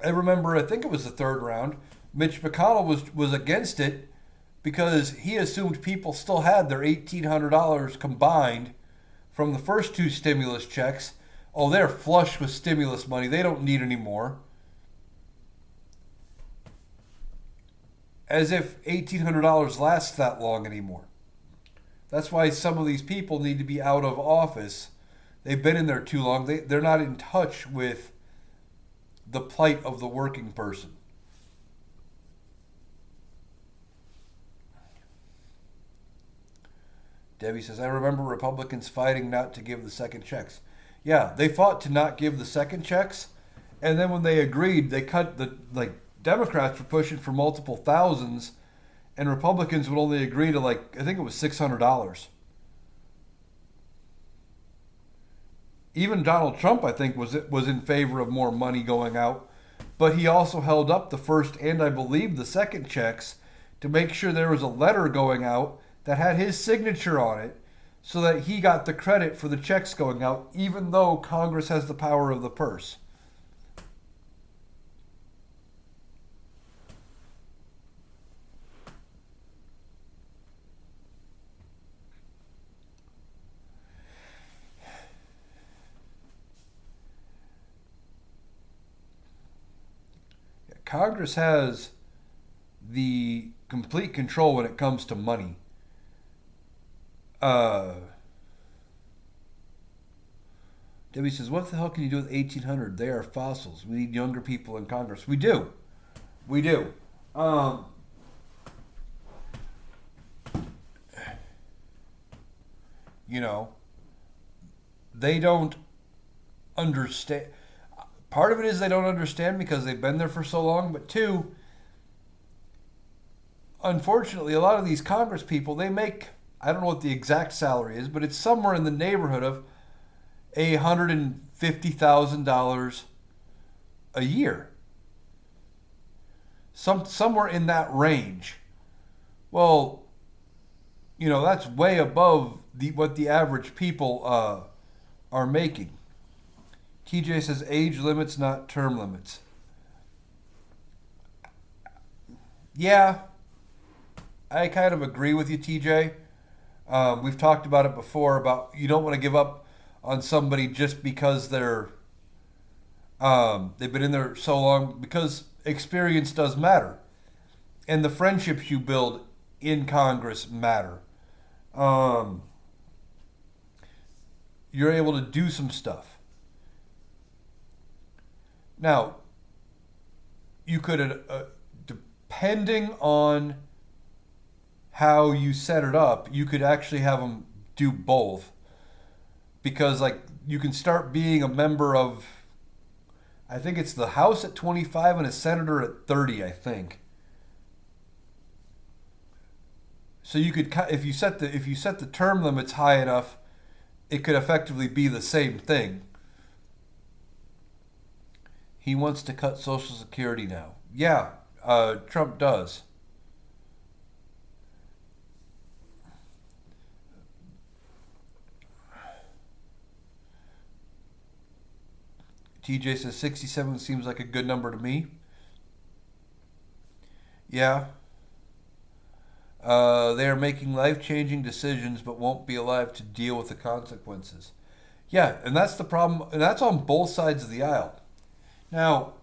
remember, I think it was the third round, Mitch McConnell was against it because he assumed people still had their $1,800 combined from the first 2 stimulus checks. Oh, they're flush with stimulus money. They don't need any more. As if $1,800 lasts that long anymore. That's why some of these people need to be out of office. They've been in there too long. They're not in touch with the plight of the working person. Debbie says, I remember Republicans fighting not to give the second checks. Yeah, they fought to not give the second checks, and then when they agreed, they cut the, like, Democrats were pushing for multiple thousands, and Republicans would only agree to, like, I think it was $600. Even Donald Trump, I think, was in favor of more money going out, but he also held up the first and I believe the second checks to make sure there was a letter going out that had his signature on it so that he got the credit for the checks going out, even though Congress has the power of the purse. Congress has the complete control when it comes to money. Debbie says, what the hell can you do with 1800? They are fossils. We need younger people in Congress. We do. We do. You know, they don't understand. Part of it is they don't understand because they've been there for so long, but two, unfortunately, a lot of these Congress people, they make, I don't know what the exact salary is, but it's somewhere in the neighborhood of $150,000 a year. Somewhere in that range. Well, you know, that's way above what the average people are making. TJ says age limits, not term limits. Yeah, I kind of agree with you, TJ. We've talked about it before about you don't want to give up on somebody just because they've been in there so long, because experience does matter. And the friendships you build in Congress matter. You're able to do some stuff. Now, you could, depending on how you set it up, you could actually have them do both. Because, like, you can start being a member of, I think it's the House at 25 and a senator at 30, I think. So you could, if you set the term limits high enough, it could effectively be the same thing. He wants to cut Social Security now. Yeah, Trump does. TJ says 67 seems like a good number to me. Yeah. They are making life-changing decisions but won't be alive to deal with the consequences. Yeah, and that's the problem, and that's on both sides of the aisle. Now,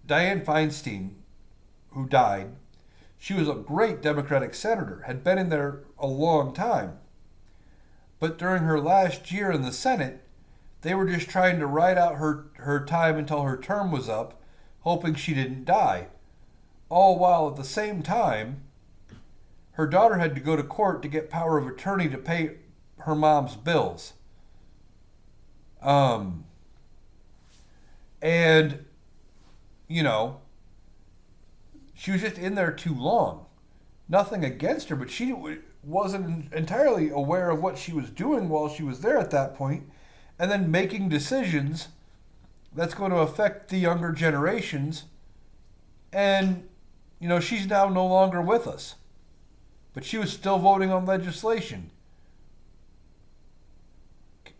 Dianne Feinstein, who died, she was a great Democratic senator, had been in there a long time. But during her last year in the Senate, they were just trying to ride out her time until her term was up, hoping she didn't die. All while at the same time, her daughter had to go to court to get power of attorney to pay her mom's bills. And, you know, she was just in there too long. Nothing against her, but she wasn't entirely aware of what she was doing while she was there at that point, and then making decisions that's going to affect the younger generations. And, you know, she's now no longer with us. But she was still voting on legislation.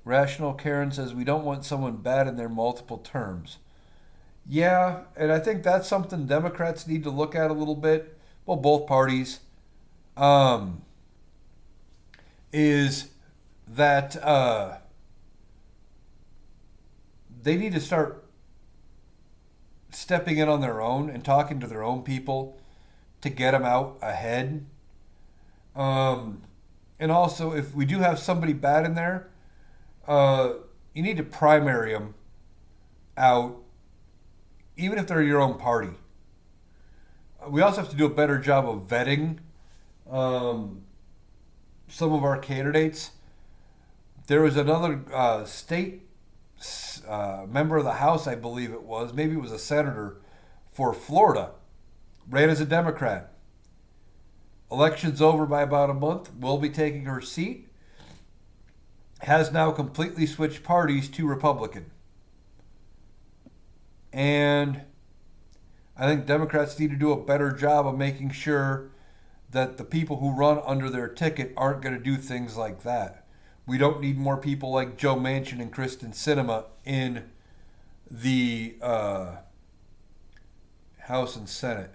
Rational Karen says, we don't want someone bad in their multiple terms. Yeah, and I think that's something Democrats need to look at a little bit. Well, both parties. Is that they need to start stepping in on their own and talking to their own people to get them out ahead. And also, if we do have somebody bad in there, you need to primary them out even if they're your own party. We also have to do a better job of vetting some of our candidates. There was another state member of the House, I believe it was, maybe it was a senator for Florida, ran as a Democrat. Election's over by about a month, will be taking her seat, has now completely switched parties to Republican. And I think Democrats need to do a better job of making sure that the people who run under their ticket aren't going to do things like that. We don't need more people like Joe Manchin and Kristen Sinema in the House and Senate.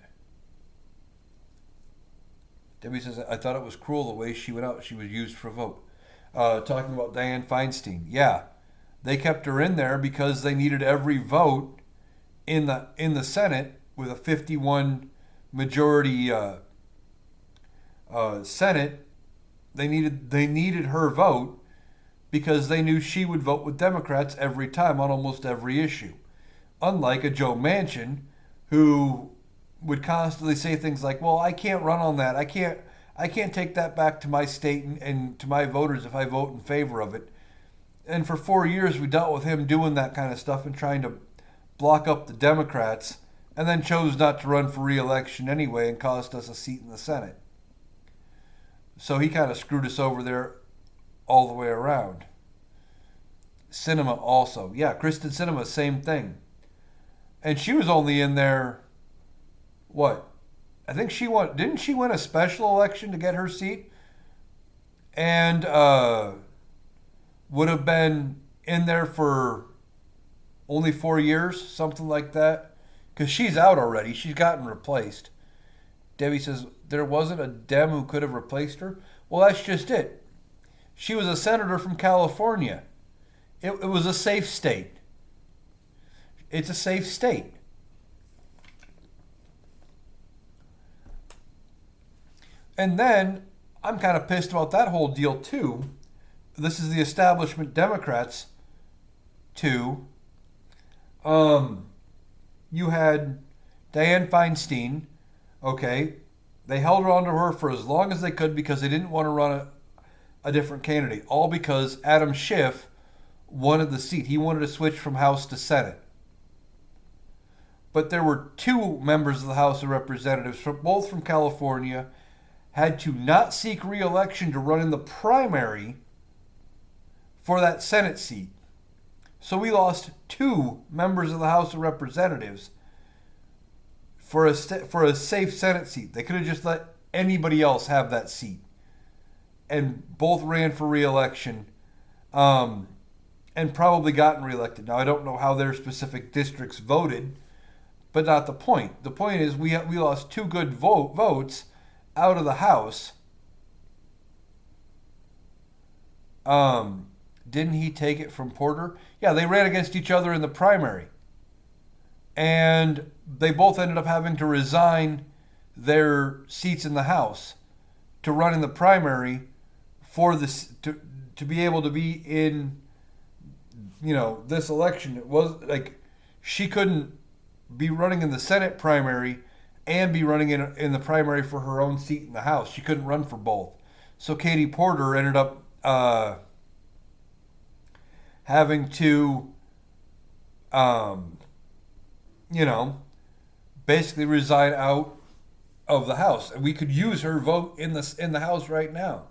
Debbie says, I thought it was cruel the way she went out. She was used for a vote. Talking about Dianne Feinstein. Yeah, they kept her in there because they needed every vote in the Senate with a 51 majority Senate. They needed her vote because they knew she would vote with Democrats every time on almost every issue. Unlike a Joe Manchin, who would constantly say things like, well, I can't run on that. I can't take that back to my state and to my voters if I vote in favor of it. And for 4 years, we dealt with him doing that kind of stuff and trying to block up the Democrats, and then chose not to run for re-election anyway and cost us a seat in the Senate. So he kind of screwed us over there all the way around. Sinema also. Yeah, Kristen Sinema, same thing. And she was only in there, what? I think didn't she win a special election to get her seat? And would have been in there for only 4 years, something like that. Because she's out already. She's gotten replaced. Debbie says, there wasn't a Dem who could have replaced her? Well, that's just it. She was a senator from California. It was a safe state. It's a safe state. And then, I'm kind of pissed about that whole deal too. This is the establishment Democrats too. You had Dianne Feinstein, okay, they held on to her for as long as they could because they didn't want to run a different candidate. All because Adam Schiff wanted the seat. He wanted to switch from House to Senate. But there were 2 members of the House of Representatives, both from California, had to not seek re-election to run in the primary for that Senate seat. So we lost 2 members of the House of Representatives for a safe Senate seat. They could have just let anybody else have that seat. And both ran for re-election and probably gotten re-elected. Now, I don't know how their specific districts voted, but not the point. The point is we lost 2 good votes out of the House. Didn't he take it from Porter? Yeah, they ran against each other in the primary. And they both ended up having to resign their seats in the House to run in the primary for this to be able to be in this election. It was like she couldn't be running in the Senate primary and be running in the primary for her own seat in the House. She couldn't run for both. So Katie Porter ended up having to basically resign out of the House. And we could use her vote in the House right now.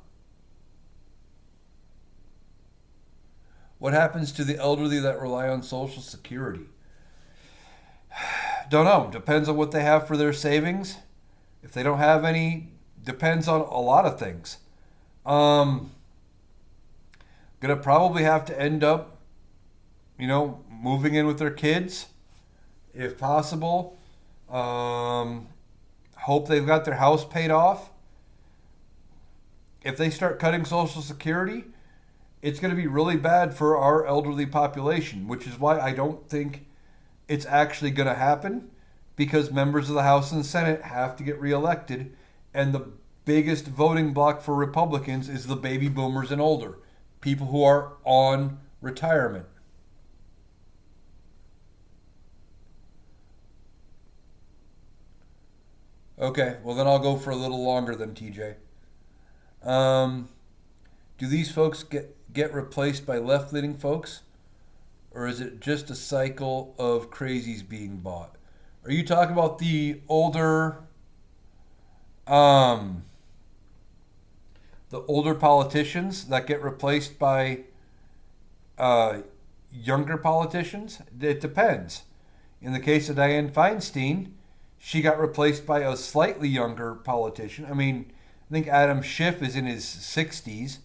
What happens to the elderly that rely on Social Security? Don't know. Depends on what they have for their savings. If they don't have any, depends on a lot of things. Gonna probably have to end up, moving in with their kids, if possible. Hope they've got their house paid off. If they start cutting Social Security, it's going to be really bad for our elderly population, which is why I don't think it's actually going to happen, because members of the House and Senate have to get reelected, and the biggest voting bloc for Republicans is the baby boomers and older, people who are on retirement. Okay, well then I'll go for a little longer than TJ. Um, do these folks get replaced by left leaning folks, or is it just a cycle of crazies being bought? Are you talking about um, the older politicians that get replaced by uh, younger politicians? It depends. In the case of Dianne Feinstein, she got replaced by a slightly younger politician. I mean, I think Adam Schiff is in his 60s.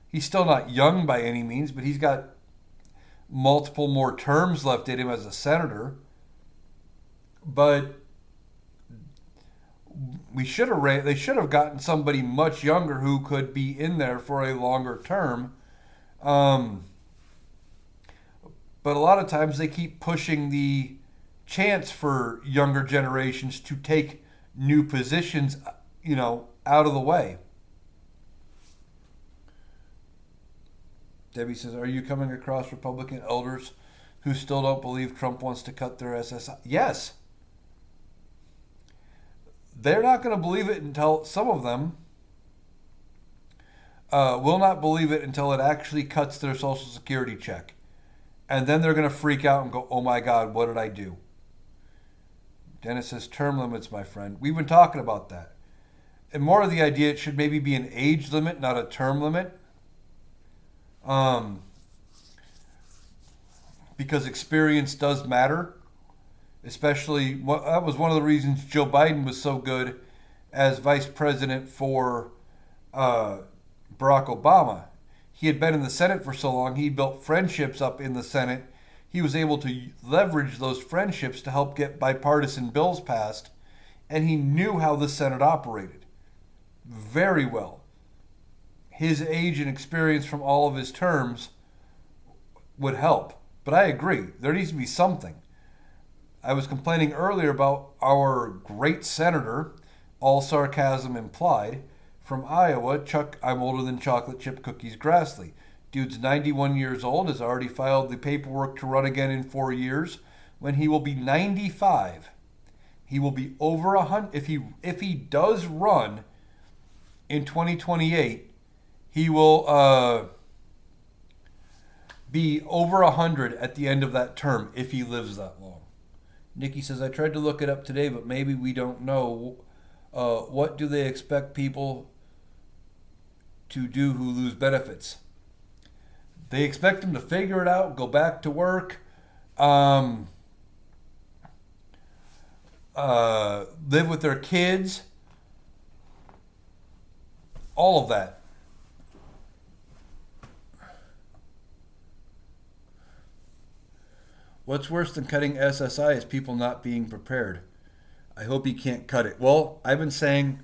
He's still not young by any means, but he's got multiple more terms left in him as a senator. But they should have gotten somebody much younger who could be in there for a longer term. Um, but a lot of times they keep pushing the chance for younger generations to take new positions, out of the way. Debbie says, "Are you coming across Republican elders who still don't believe Trump wants to cut their SSI?" Yes. They're not going to believe it until some of them will not believe it until it actually cuts their Social Security check. And then they're going to freak out and go, "Oh my God, what did I do?" Dennis says, "Term limits, my friend." We've been talking about that. And more of the idea, it should maybe be an age limit, not a term limit. Because experience does matter. Especially, that was one of the reasons Joe Biden was so good as vice president for Barack Obama. He had been in the Senate for so long, he built friendships up in the Senate. He was able to leverage those friendships to help get bipartisan bills passed, and he knew how the Senate operated very well. His age and experience from all of his terms would help. But I agree, there needs to be something. I was complaining earlier about our great senator, all sarcasm implied, from Iowa, Chuck, I'm older than chocolate chip cookies Grassley. Dude's 91 years old, has already filed the paperwork to run again in 4 years. When he will be 95, he will be over 100. If he does run in 2028, he will be over 100 at the end of that term if he lives that long. Nikki says, "I tried to look it up today, but maybe we don't know. What do they expect people to do who lose benefits?" They expect them to figure it out, go back to work, live with their kids, all of that. What's worse than cutting SSI is people not being prepared. I hope he can't cut it. Well, I've been saying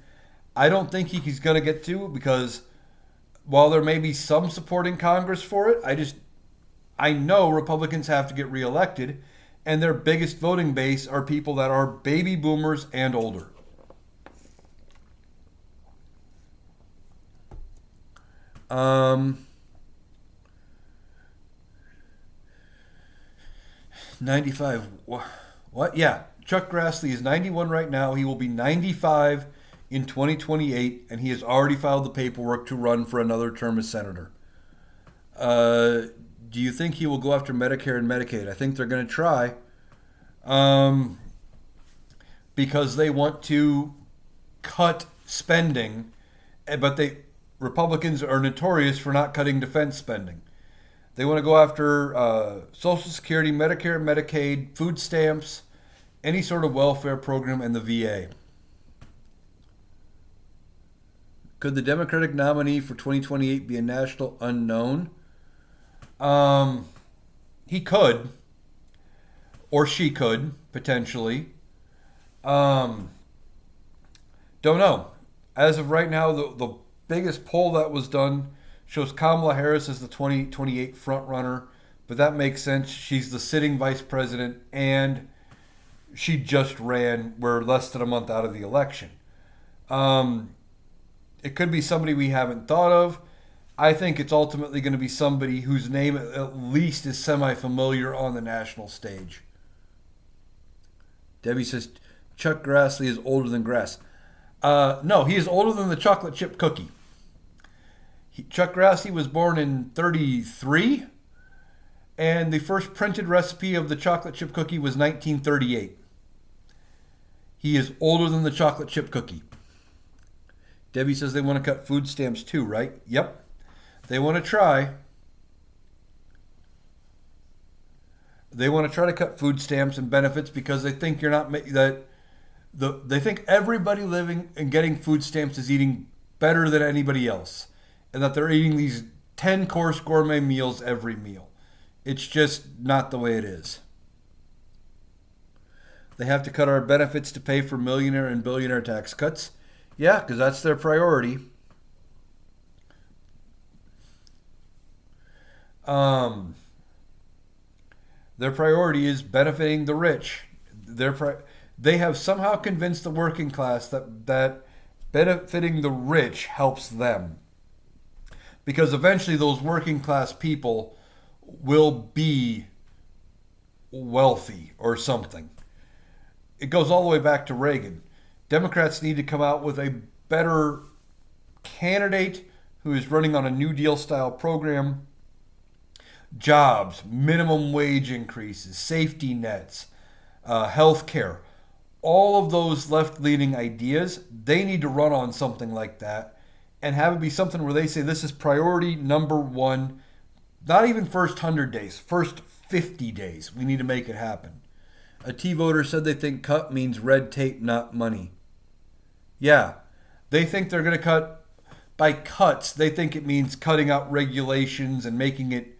I don't think he's going to get to, because while there may be some support in Congress for it, I know Republicans have to get reelected, and their biggest voting base are people that are baby boomers and older. Um, 95. What? Yeah. Chuck Grassley is 91 right now. He will be 95 in 2028, and he has already filed the paperwork to run for another term as senator. Do you think he will go after Medicare and Medicaid? I think they're going to try, because they want to cut spending, but Republicans are notorious for not cutting defense spending. They want to go after Social Security, Medicare, Medicaid, food stamps, any sort of welfare program, and the VA. Could the Democratic nominee for 2028 be a national unknown? He could, or she could, potentially. Don't know. As of right now, the biggest poll that was done shows Kamala Harris as the 2028 frontrunner, but that makes sense. She's the sitting vice president, and she just ran. We're less than a month out of the election. It could be somebody we haven't thought of. I think it's ultimately going to be somebody whose name at least is semi-familiar on the national stage. Debbie says, Chuck Grassley is older than grass. No, he is older than the chocolate chip cookie. Chuck Grassi was born in 33, and the first printed recipe of the chocolate chip cookie was 1938. He is older than the chocolate chip cookie. Debbie says they want to cut food stamps too, right? Yep. They want to try. They want to try to cut food stamps and benefits because they think you're not they think everybody living and getting food stamps is eating better than anybody else, and that they're eating these 10-course gourmet meals every meal. It's just not the way it is. They have to cut our benefits to pay for millionaire and billionaire tax cuts. Yeah, because that's their priority. Their priority is benefiting the rich. They have somehow convinced the working class that benefiting the rich helps them. Because eventually those working class people will be wealthy or something. It goes all the way back to Reagan. Democrats need to come out with a better candidate who is running on a New Deal style program. Jobs, minimum wage increases, safety nets, health care. All of those left-leaning ideas, they need to run on something like that and have it be something where they say this is priority number one, not even first 100 days, first 50 days. We need to make it happen. A T voter said they think cut means red tape, not money. Yeah, they think they're going to cut, by cuts, they think it means cutting out regulations and making it,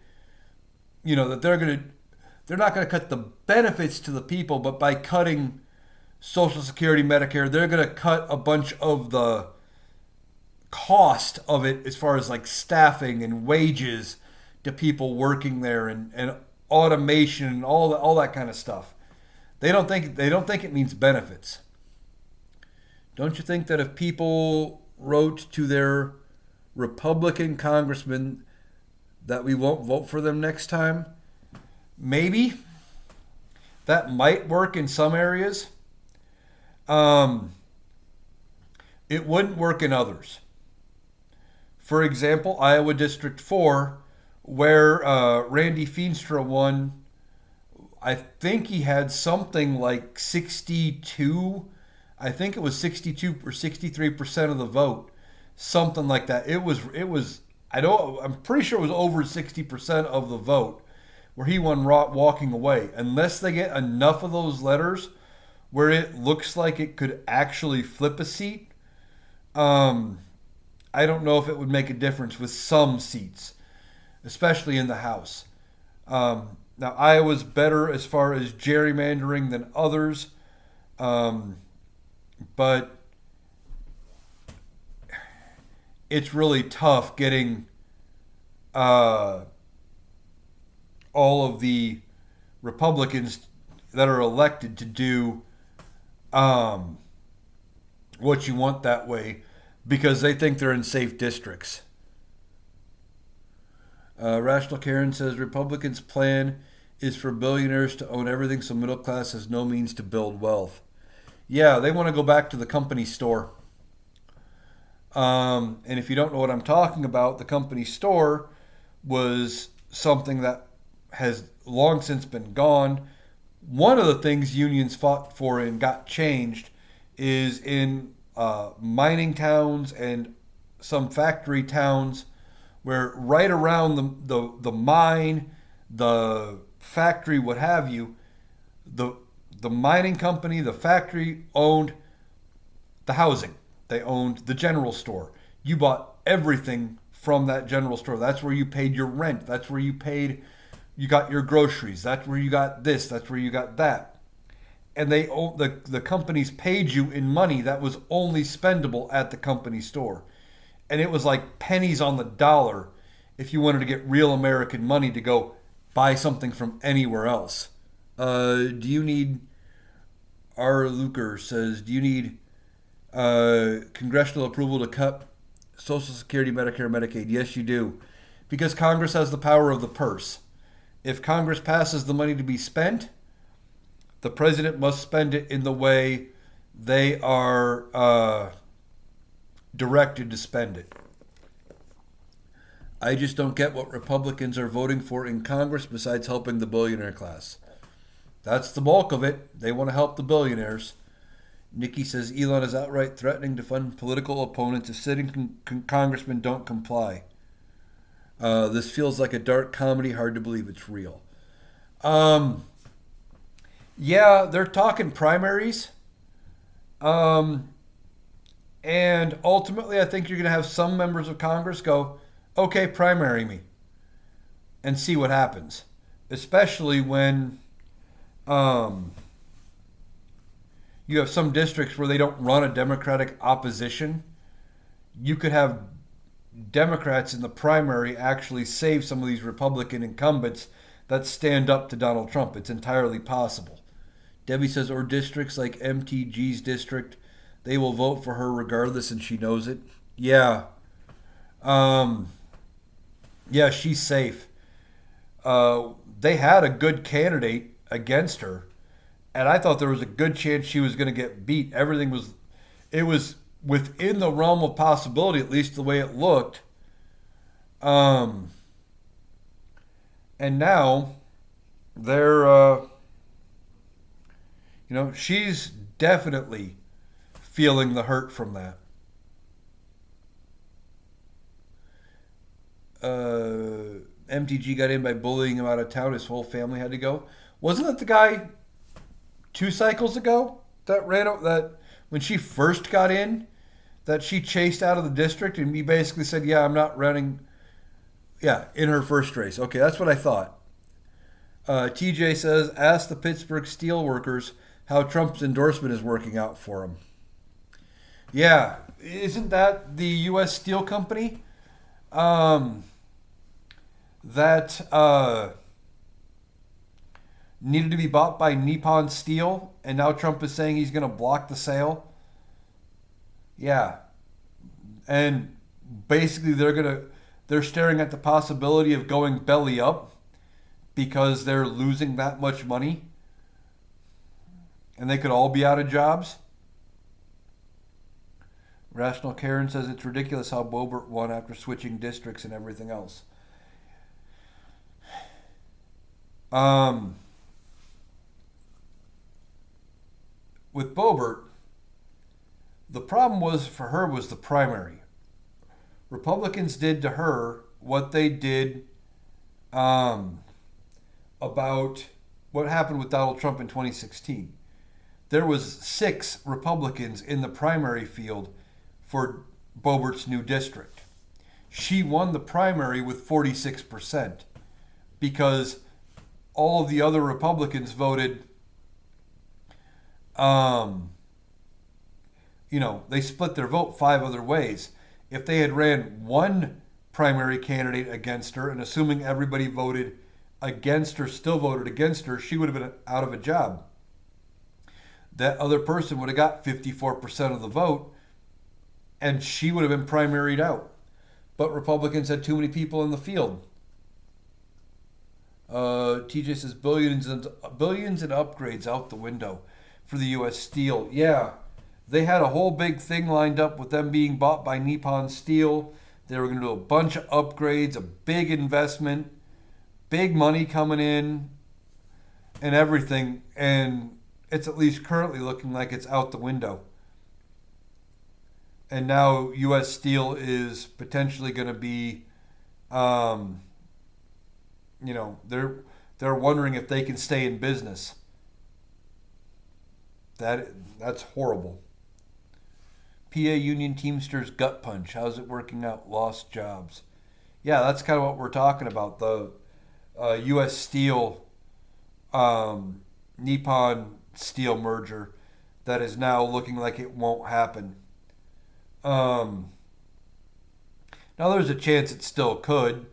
that they're not going to cut the benefits to the people, but by cutting Social Security, Medicare, they're going to cut a bunch of the cost of it as far as like staffing and wages to people working there and automation and all that kind of stuff. They don't think it means benefits. Don't you think that if people wrote to their Republican congressman that we won't vote for them next time, maybe that might work in some areas? It wouldn't work in others. For example, Iowa District 4, where Randy Feenstra won, I think he had something like 62, I think it was 62 or 63% of the vote, something like that. It was I'm pretty sure it was over 60% of the vote where he won walking away. Unless they get enough of those letters where it looks like it could actually flip a seat, I don't know if it would make a difference with some seats, especially in the House. Now, Iowa's better as far as gerrymandering than others, but it's really tough getting all of the Republicans that are elected to do what you want that way because they think they're in safe districts. Rational Karen says Republicans' plan is for billionaires to own everything so middle class has no means to build wealth. Yeah, they want to go back to the company store. And if you don't know what I'm talking about, the company store was something that has long since been gone. One of the things unions fought for and got changed is in mining towns and some factory towns where right around the mine, the factory, what have you, the mining company, the factory owned the housing. They owned the general store. You bought everything from that general store. That's where you paid your rent. That's where you got your groceries. That's where you got this. That's where you got that. And the companies paid you in money that was only spendable at the company store. And it was like pennies on the dollar if you wanted to get real American money to go buy something from anywhere else. Do you need, R. Luker says, do you need congressional approval to cut Social Security, Medicare, Medicaid? Yes, you do. Because Congress has the power of the purse. If Congress passes the money to be spent, the president must spend it in the way they are directed to spend it. I just don't get what Republicans are voting for in Congress besides helping the billionaire class. That's the bulk of it. They want to help the billionaires. Nikki says Elon is outright threatening to fund political opponents if sitting congressmen don't comply. This feels like a dark comedy. Hard to believe it's real. Yeah, they're talking primaries. And ultimately, I think you're going to have some members of Congress go, okay, primary me, and see what happens. Especially when you have some districts where they don't run a Democratic opposition. You could have Democrats in the primary actually save some of these Republican incumbents that stand up to Donald Trump. It's entirely possible. Debbie says, or districts like MTG's district, they will vote for her regardless and she knows it. Yeah. Yeah, she's safe. They had a good candidate against her, and I thought there was a good chance she was going to get beat. It was within the realm of possibility, at least the way it looked. And now they're, she's definitely feeling the hurt from that. MTG got in by bullying him out of town. His whole family had to go. Wasn't that the guy 2 cycles ago that ran out, that when she first got in, that she chased out of the district and he basically said, yeah, I'm not running. Yeah, in her first race. Okay, that's what I thought. TJ says, ask the Pittsburgh Steelworkers how Trump's endorsement is working out for him. Yeah, isn't that the U.S. Steel Company that needed to be bought by Nippon Steel, and now Trump is saying he's going to block the sale? Yeah. And basically they're staring at the possibility of going belly up because they're losing that much money and they could all be out of jobs. Rational Karen says it's ridiculous how Boebert won after switching districts and everything else. With Boebert, the problem for her was the primary. Republicans did to her what they did about what happened with Donald Trump in 2016. There was 6 Republicans in the primary field for Boebert's new district. She won the primary with 46% because all of the other Republicans voted, they split their vote 5 other ways. If they had ran one primary candidate against her, and assuming everybody voted against her, still voted against her, she would have been out of a job. That other person would have got 54% of the vote, and she would have been primaried out. But Republicans had too many people in the field. TJ says billions in upgrades out the window for the U.S. Steel. Yeah, they had a whole big thing lined up with them being bought by Nippon Steel. They were going to do a bunch of upgrades, a big investment, big money coming in, and everything. And it's at least currently looking like it's out the window. And now U.S. Steel is potentially going to be, they're wondering if they can stay in business. That's horrible. PA Union Teamsters gut punch. How's it working out? Lost jobs. Yeah, that's kind of what we're talking about. The U.S. Steel, Nippon Steel merger that is now looking like it won't happen. Now there's a chance it still could.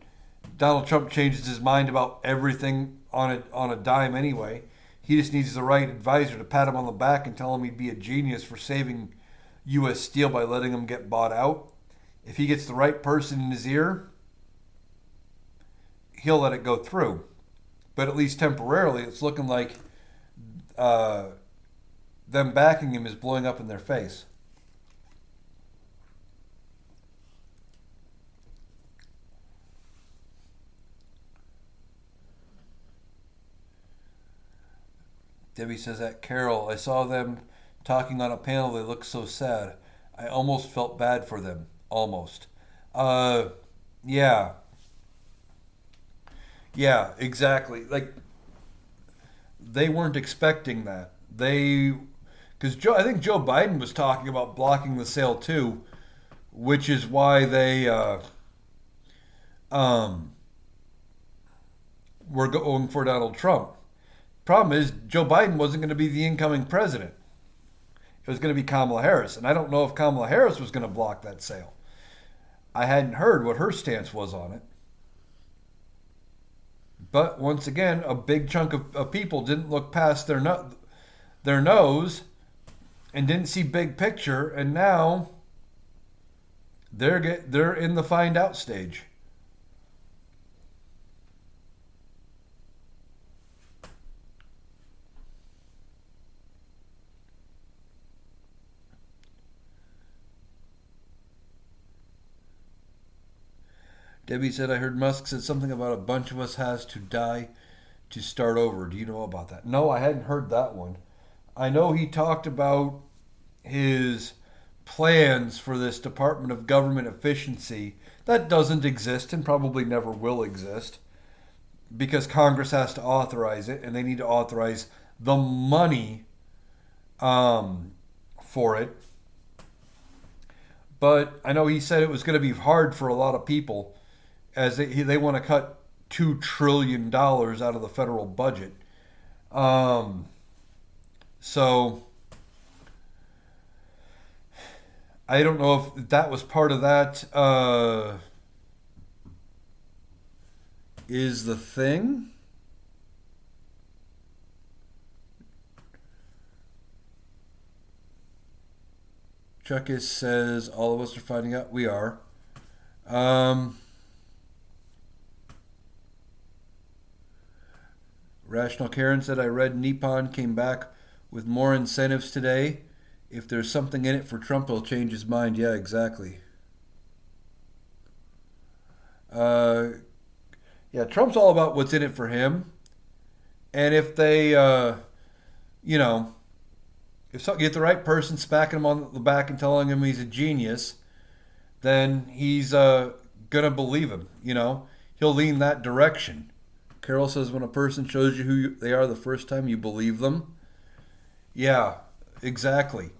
Donald Trump changes his mind about everything on a dime anyway. He just needs the right advisor to pat him on the back and tell him he'd be a genius for saving U.S. Steel by letting him get bought out. If he gets the right person in his ear, he'll let it go through. But at least temporarily, it's looking like them backing him is blowing up in their face. Debbie says that Carol, I saw them talking on a panel. They looked so sad. I almost felt bad for them. Almost. Uh, yeah, yeah, exactly. Like they weren't expecting that. Because I think Joe Biden was talking about blocking the sale too, which is why they um, were going for Donald Trump. Problem is, Joe Biden wasn't going to be the incoming president. It was going to be Kamala Harris, and I don't know if Kamala Harris was going to block that sale. I hadn't heard what her stance was on it. But once again, a big chunk of people didn't look past their nose and didn't see big picture, and now they're in the find out stage. Debbie said, I heard Musk said something about a bunch of us has to die to start over. Do you know about that? No, I hadn't heard that one. I know he talked about his plans for this Department of Government Efficiency. That doesn't exist and probably never will exist because Congress has to authorize it and they need to authorize the money for it. But I know he said it was going to be hard for a lot of people as they want to cut $2 trillion out of the federal budget. Um, so I don't know if that was part of that. Is the thing. Chuckus says all of us are finding out. We are. Um, Rational Karen said, I read Nippon came back with more incentives today. If there's something in it for Trump, he'll change his mind. Yeah, exactly. Uh, yeah, Trump's all about what's in it for him. And if they, you know, if so, get the right person smacking him on the back and telling him he's a genius, then he's going to believe him. He'll lean that direction. Carol says when a person shows you they are the first time, you believe them. Yeah, exactly.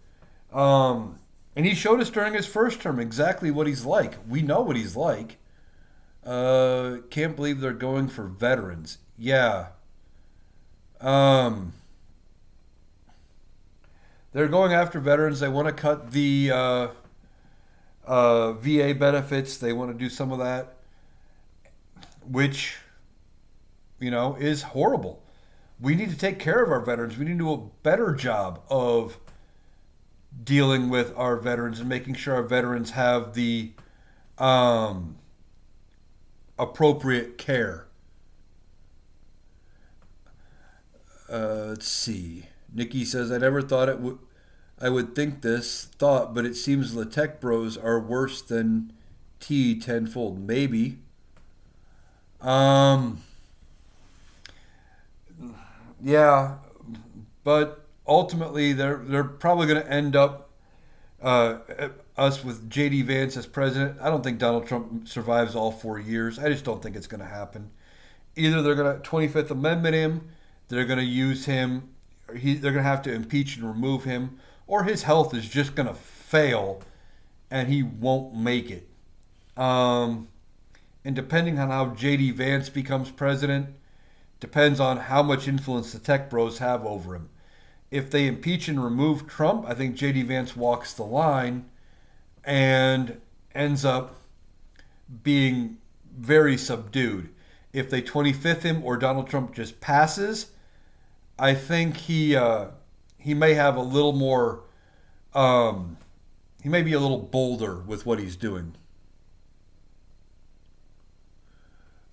And he showed us during his first term exactly what he's like. We know what he's like. Can't believe they're going for veterans. Yeah. Um, they're going after veterans. They want to cut the VA benefits. They want to do some of that, which, is horrible. We need to take care of our veterans. We need to do a better job of dealing with our veterans and making sure our veterans have the um, appropriate care. Let's see. Nikki says, I never thought I would think this thought, but it seems the tech bros are worse than T tenfold. Maybe. Um, yeah, but ultimately they're probably going to end up uh, us with J.D. Vance as president. I don't think Donald Trump survives all 4 years. I just don't think it's going to happen. Either they're going to 25th Amendment him, they're going to use him, they're going to have to impeach and remove him, or his health is just going to fail and he won't make it. Um, and depending on how J.D. Vance becomes president, depends on how much influence the tech bros have over him. If they impeach and remove Trump, I think J.D. Vance walks the line and ends up being very subdued. If they 25th him or Donald Trump just passes, I think he may have a little more. He may be a little bolder with what he's doing.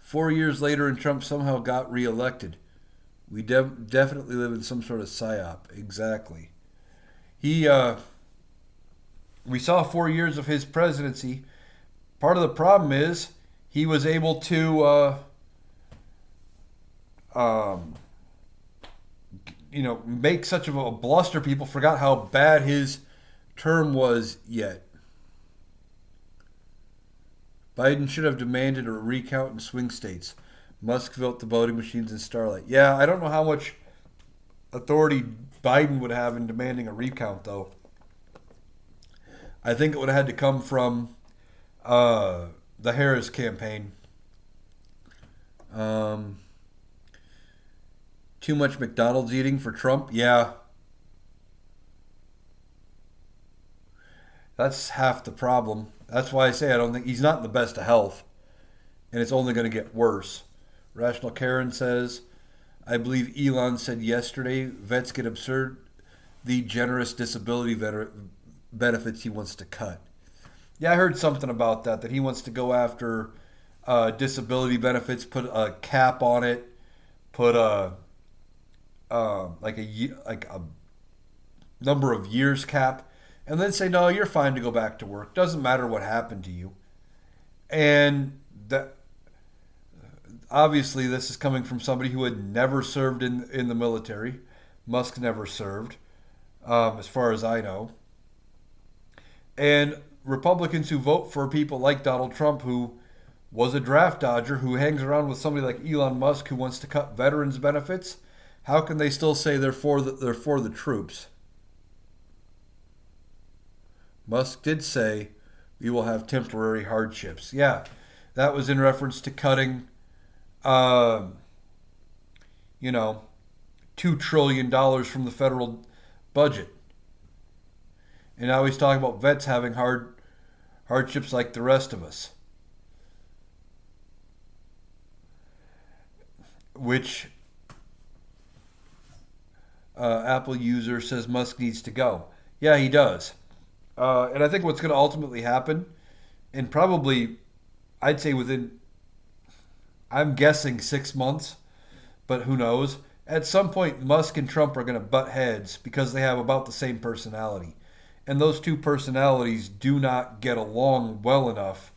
4 years later, and Trump somehow got reelected. We definitely live in some sort of psyop. Exactly. He. We saw 4 years of his presidency. Part of the problem is he was able to. Um, make such of a bluster. People forgot how bad his term was yet. Biden should have demanded a recount in swing states. Musk built the voting machines in Starlight. Yeah, I don't know how much authority Biden would have in demanding a recount, though. I think it would have had to come from the Harris campaign. Too much McDonald's eating for Trump? Yeah. That's half the problem. That's why I say I don't think he's not in the best of health. And it's only going to get worse. Rational Karen says, I believe Elon said yesterday vets get absurd the generous disability benefits he wants to cut. Yeah, I heard something about that he wants to go after disability benefits, put a cap on it, put a like a number of years cap, and then say, no, you're fine to go back to work. Doesn't matter what happened to you. And that obviously this is coming from somebody who had never served in the military. Musk never served, as far as I know. And Republicans who vote for people like Donald Trump, who was a draft dodger, who hangs around with somebody like Elon Musk who wants to cut veterans' benefits, how can they still say they're for the troops? Musk did say we will have temporary hardships. Yeah, that was in reference to cutting, $2 trillion from the federal budget. And now he's talking about vets having hardships like the rest of us. Which Apple user says Musk needs to go. Yeah, he does. And I think what's going to ultimately happen, and probably, I'd say I'm guessing 6 months, but who knows? At some point, Musk and Trump are going to butt heads because they have about the same personality. And those two personalities do not get along well enough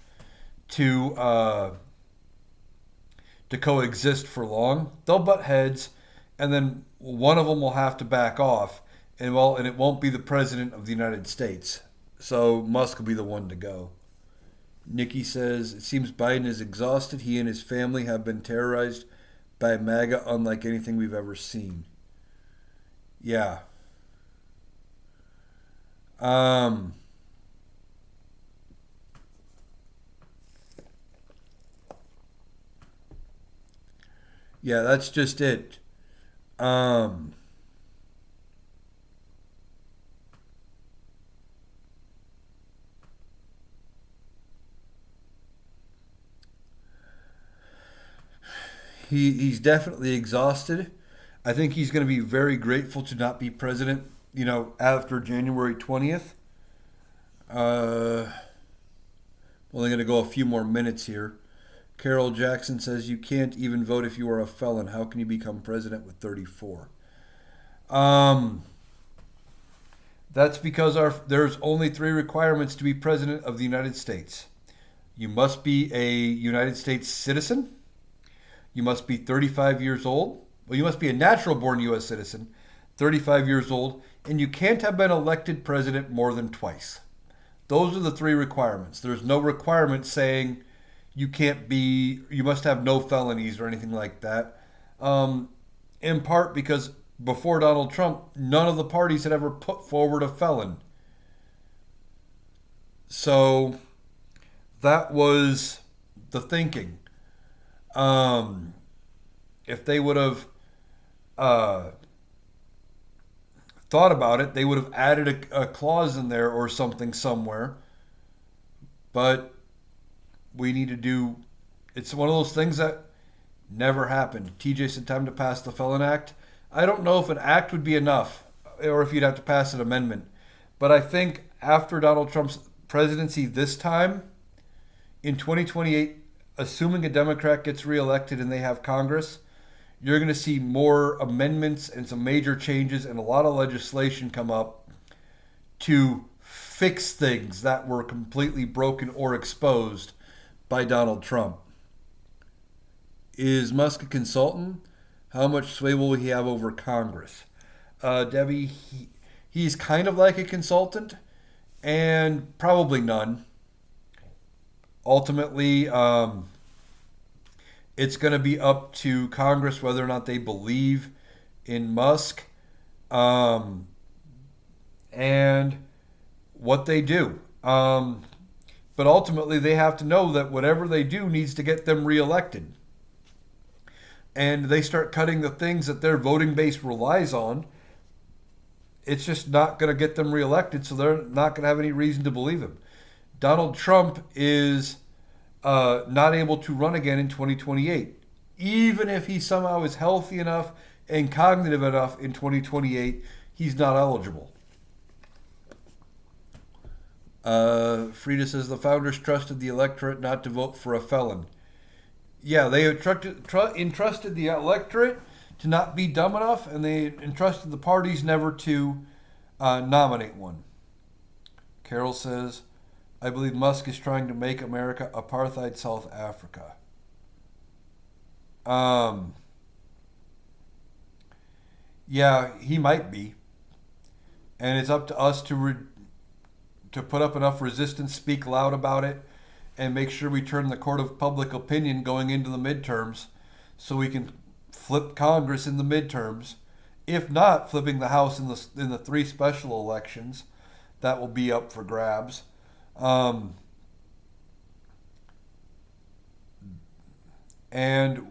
to coexist for long. They'll butt heads, and then one of them will have to back off, and it won't be the president of the United States. So Musk will be the one to go. Nikki says, it seems Biden is exhausted. He and his family have been terrorized by MAGA unlike anything we've ever seen. Yeah. Yeah, that's just it. He's definitely exhausted. I think he's going to be very grateful to not be president, after January 20th. Only going to go a few more minutes here. Carol Jackson says, you can't even vote if you are a felon. How can you become president with 34? That's because there's only 3 requirements to be president of the United States. You must be a United States citizen. You must be 35 years old. Well, you must be a natural-born U.S. citizen, 35 years old, and you can't have been elected president more than twice. Those are the 3 requirements. There's no requirement saying you must have no felonies or anything like that. In part because before Donald Trump, none of the parties had ever put forward a felon. So that was the thinking. If they would have thought about it, they would have added a clause in there or something somewhere. But we need to do, it's one of those things that never happened. TJ said time to pass the Felon Act. I don't know if an act would be enough or if you'd have to pass an amendment. But I think after Donald Trump's presidency this time, in 2028, assuming a Democrat gets reelected and they have Congress, you're going to see more amendments and some major changes and a lot of legislation come up to fix things that were completely broken or exposed by Donald Trump. Is Musk a consultant? How much sway will he have over Congress? Debbie, he's kind of like a consultant, and probably none. Ultimately, it's going to be up to Congress whether or not they believe in Musk, um, and what they do. But ultimately, they have to know that whatever they do needs to get them reelected. And they start cutting the things that their voting base relies on, it's just not going to get them reelected, so they're not going to have any reason to believe him. Donald Trump is not able to run again in 2028. Even if he somehow is healthy enough and cognitive enough in 2028, he's not eligible. Frida says the founders trusted the electorate not to vote for a felon. Yeah, they entrusted the electorate to not be dumb enough, and they entrusted the parties never to nominate one. Carol says, I believe Musk is trying to make America apartheid South Africa. Yeah, he might be. And it's up to us to put up enough resistance, speak loud about it, and make sure we turn the court of public opinion going into the midterms so we can flip Congress in the midterms. If not, flipping the House in the three special elections, that will be up for grabs. And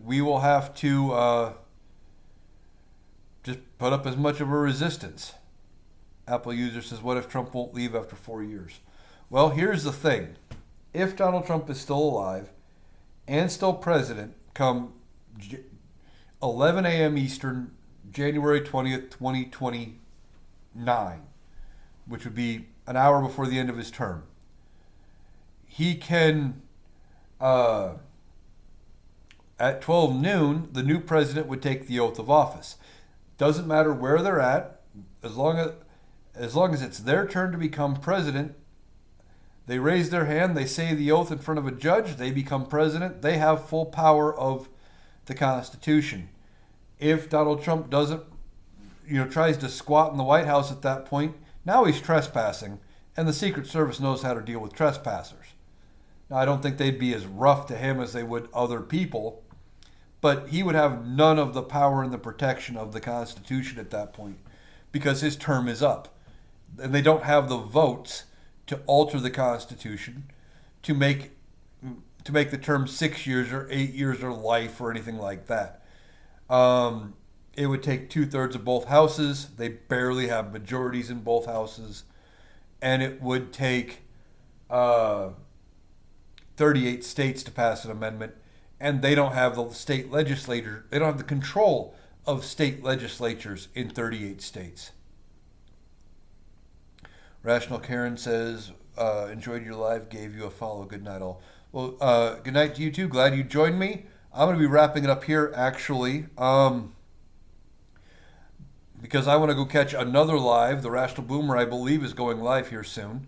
we will have to just put up as much of a resistance. Apple user says, what if Trump won't leave after 4 years? Well, here's the thing. If Donald Trump is still alive and still president come 11 a.m. Eastern, January 20th, 2029, which would be an hour before the end of his term, he can, at 12 noon, the new president would take the oath of office. Doesn't matter where they're at, as long as it's their turn to become president, they raise their hand, they say the oath in front of a judge, they become president, they have full power of the Constitution. If Donald Trump doesn't, tries to squat in the White House at that point, now he's trespassing, and the Secret Service knows how to deal with trespassers. Now, I don't think they'd be as rough to him as they would other people, but he would have none of the power and the protection of the Constitution at that point because his term is up. And they don't have the votes to alter the Constitution to make the term 6 years or 8 years or life or anything like that. It would take 2/3 of both houses. They barely have majorities in both houses. And it would take 38 states to pass an amendment. And they don't have the state legislature. They don't have the control of state legislatures in 38 states. Rational Karen says, enjoyed your live, gave you a follow. Good night, all. Well, good night to you too. Glad you joined me. I'm going to be wrapping it up here, actually, because I want to go catch another live. The Rational Boomer, I believe, is going live here soon.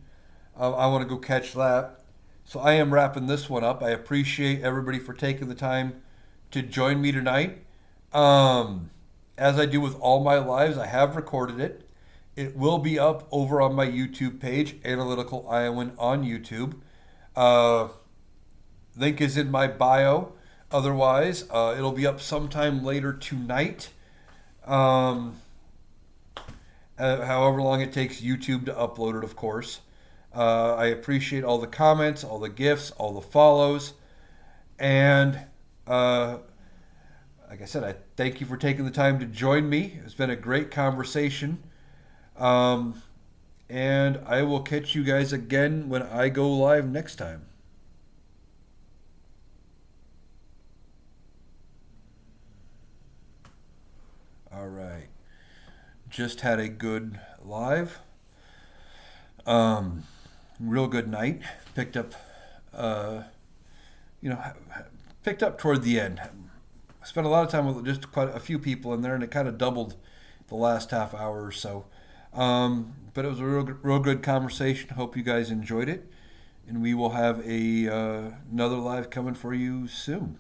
I want to go catch that. So I am wrapping this one up. I appreciate everybody for taking the time to join me tonight. As I do with all my lives, I have recorded it. It will be up over on my YouTube page, Analytical Iowan on YouTube. Link is in my bio. Otherwise, it'll be up sometime later tonight. However long it takes YouTube to upload it, of course. I appreciate all the comments, all the gifts, all the follows. And like I said, I thank you for taking the time to join me. It's been a great conversation. And I will catch you guys again when I go live next time. All right. Just had a good live. Real good night. Picked up toward the end. I spent a lot of time with just quite a few people in there, and it kind of doubled the last half hour or so. But it was a real good conversation. Hope you guys enjoyed it, and we will have another live coming for you soon.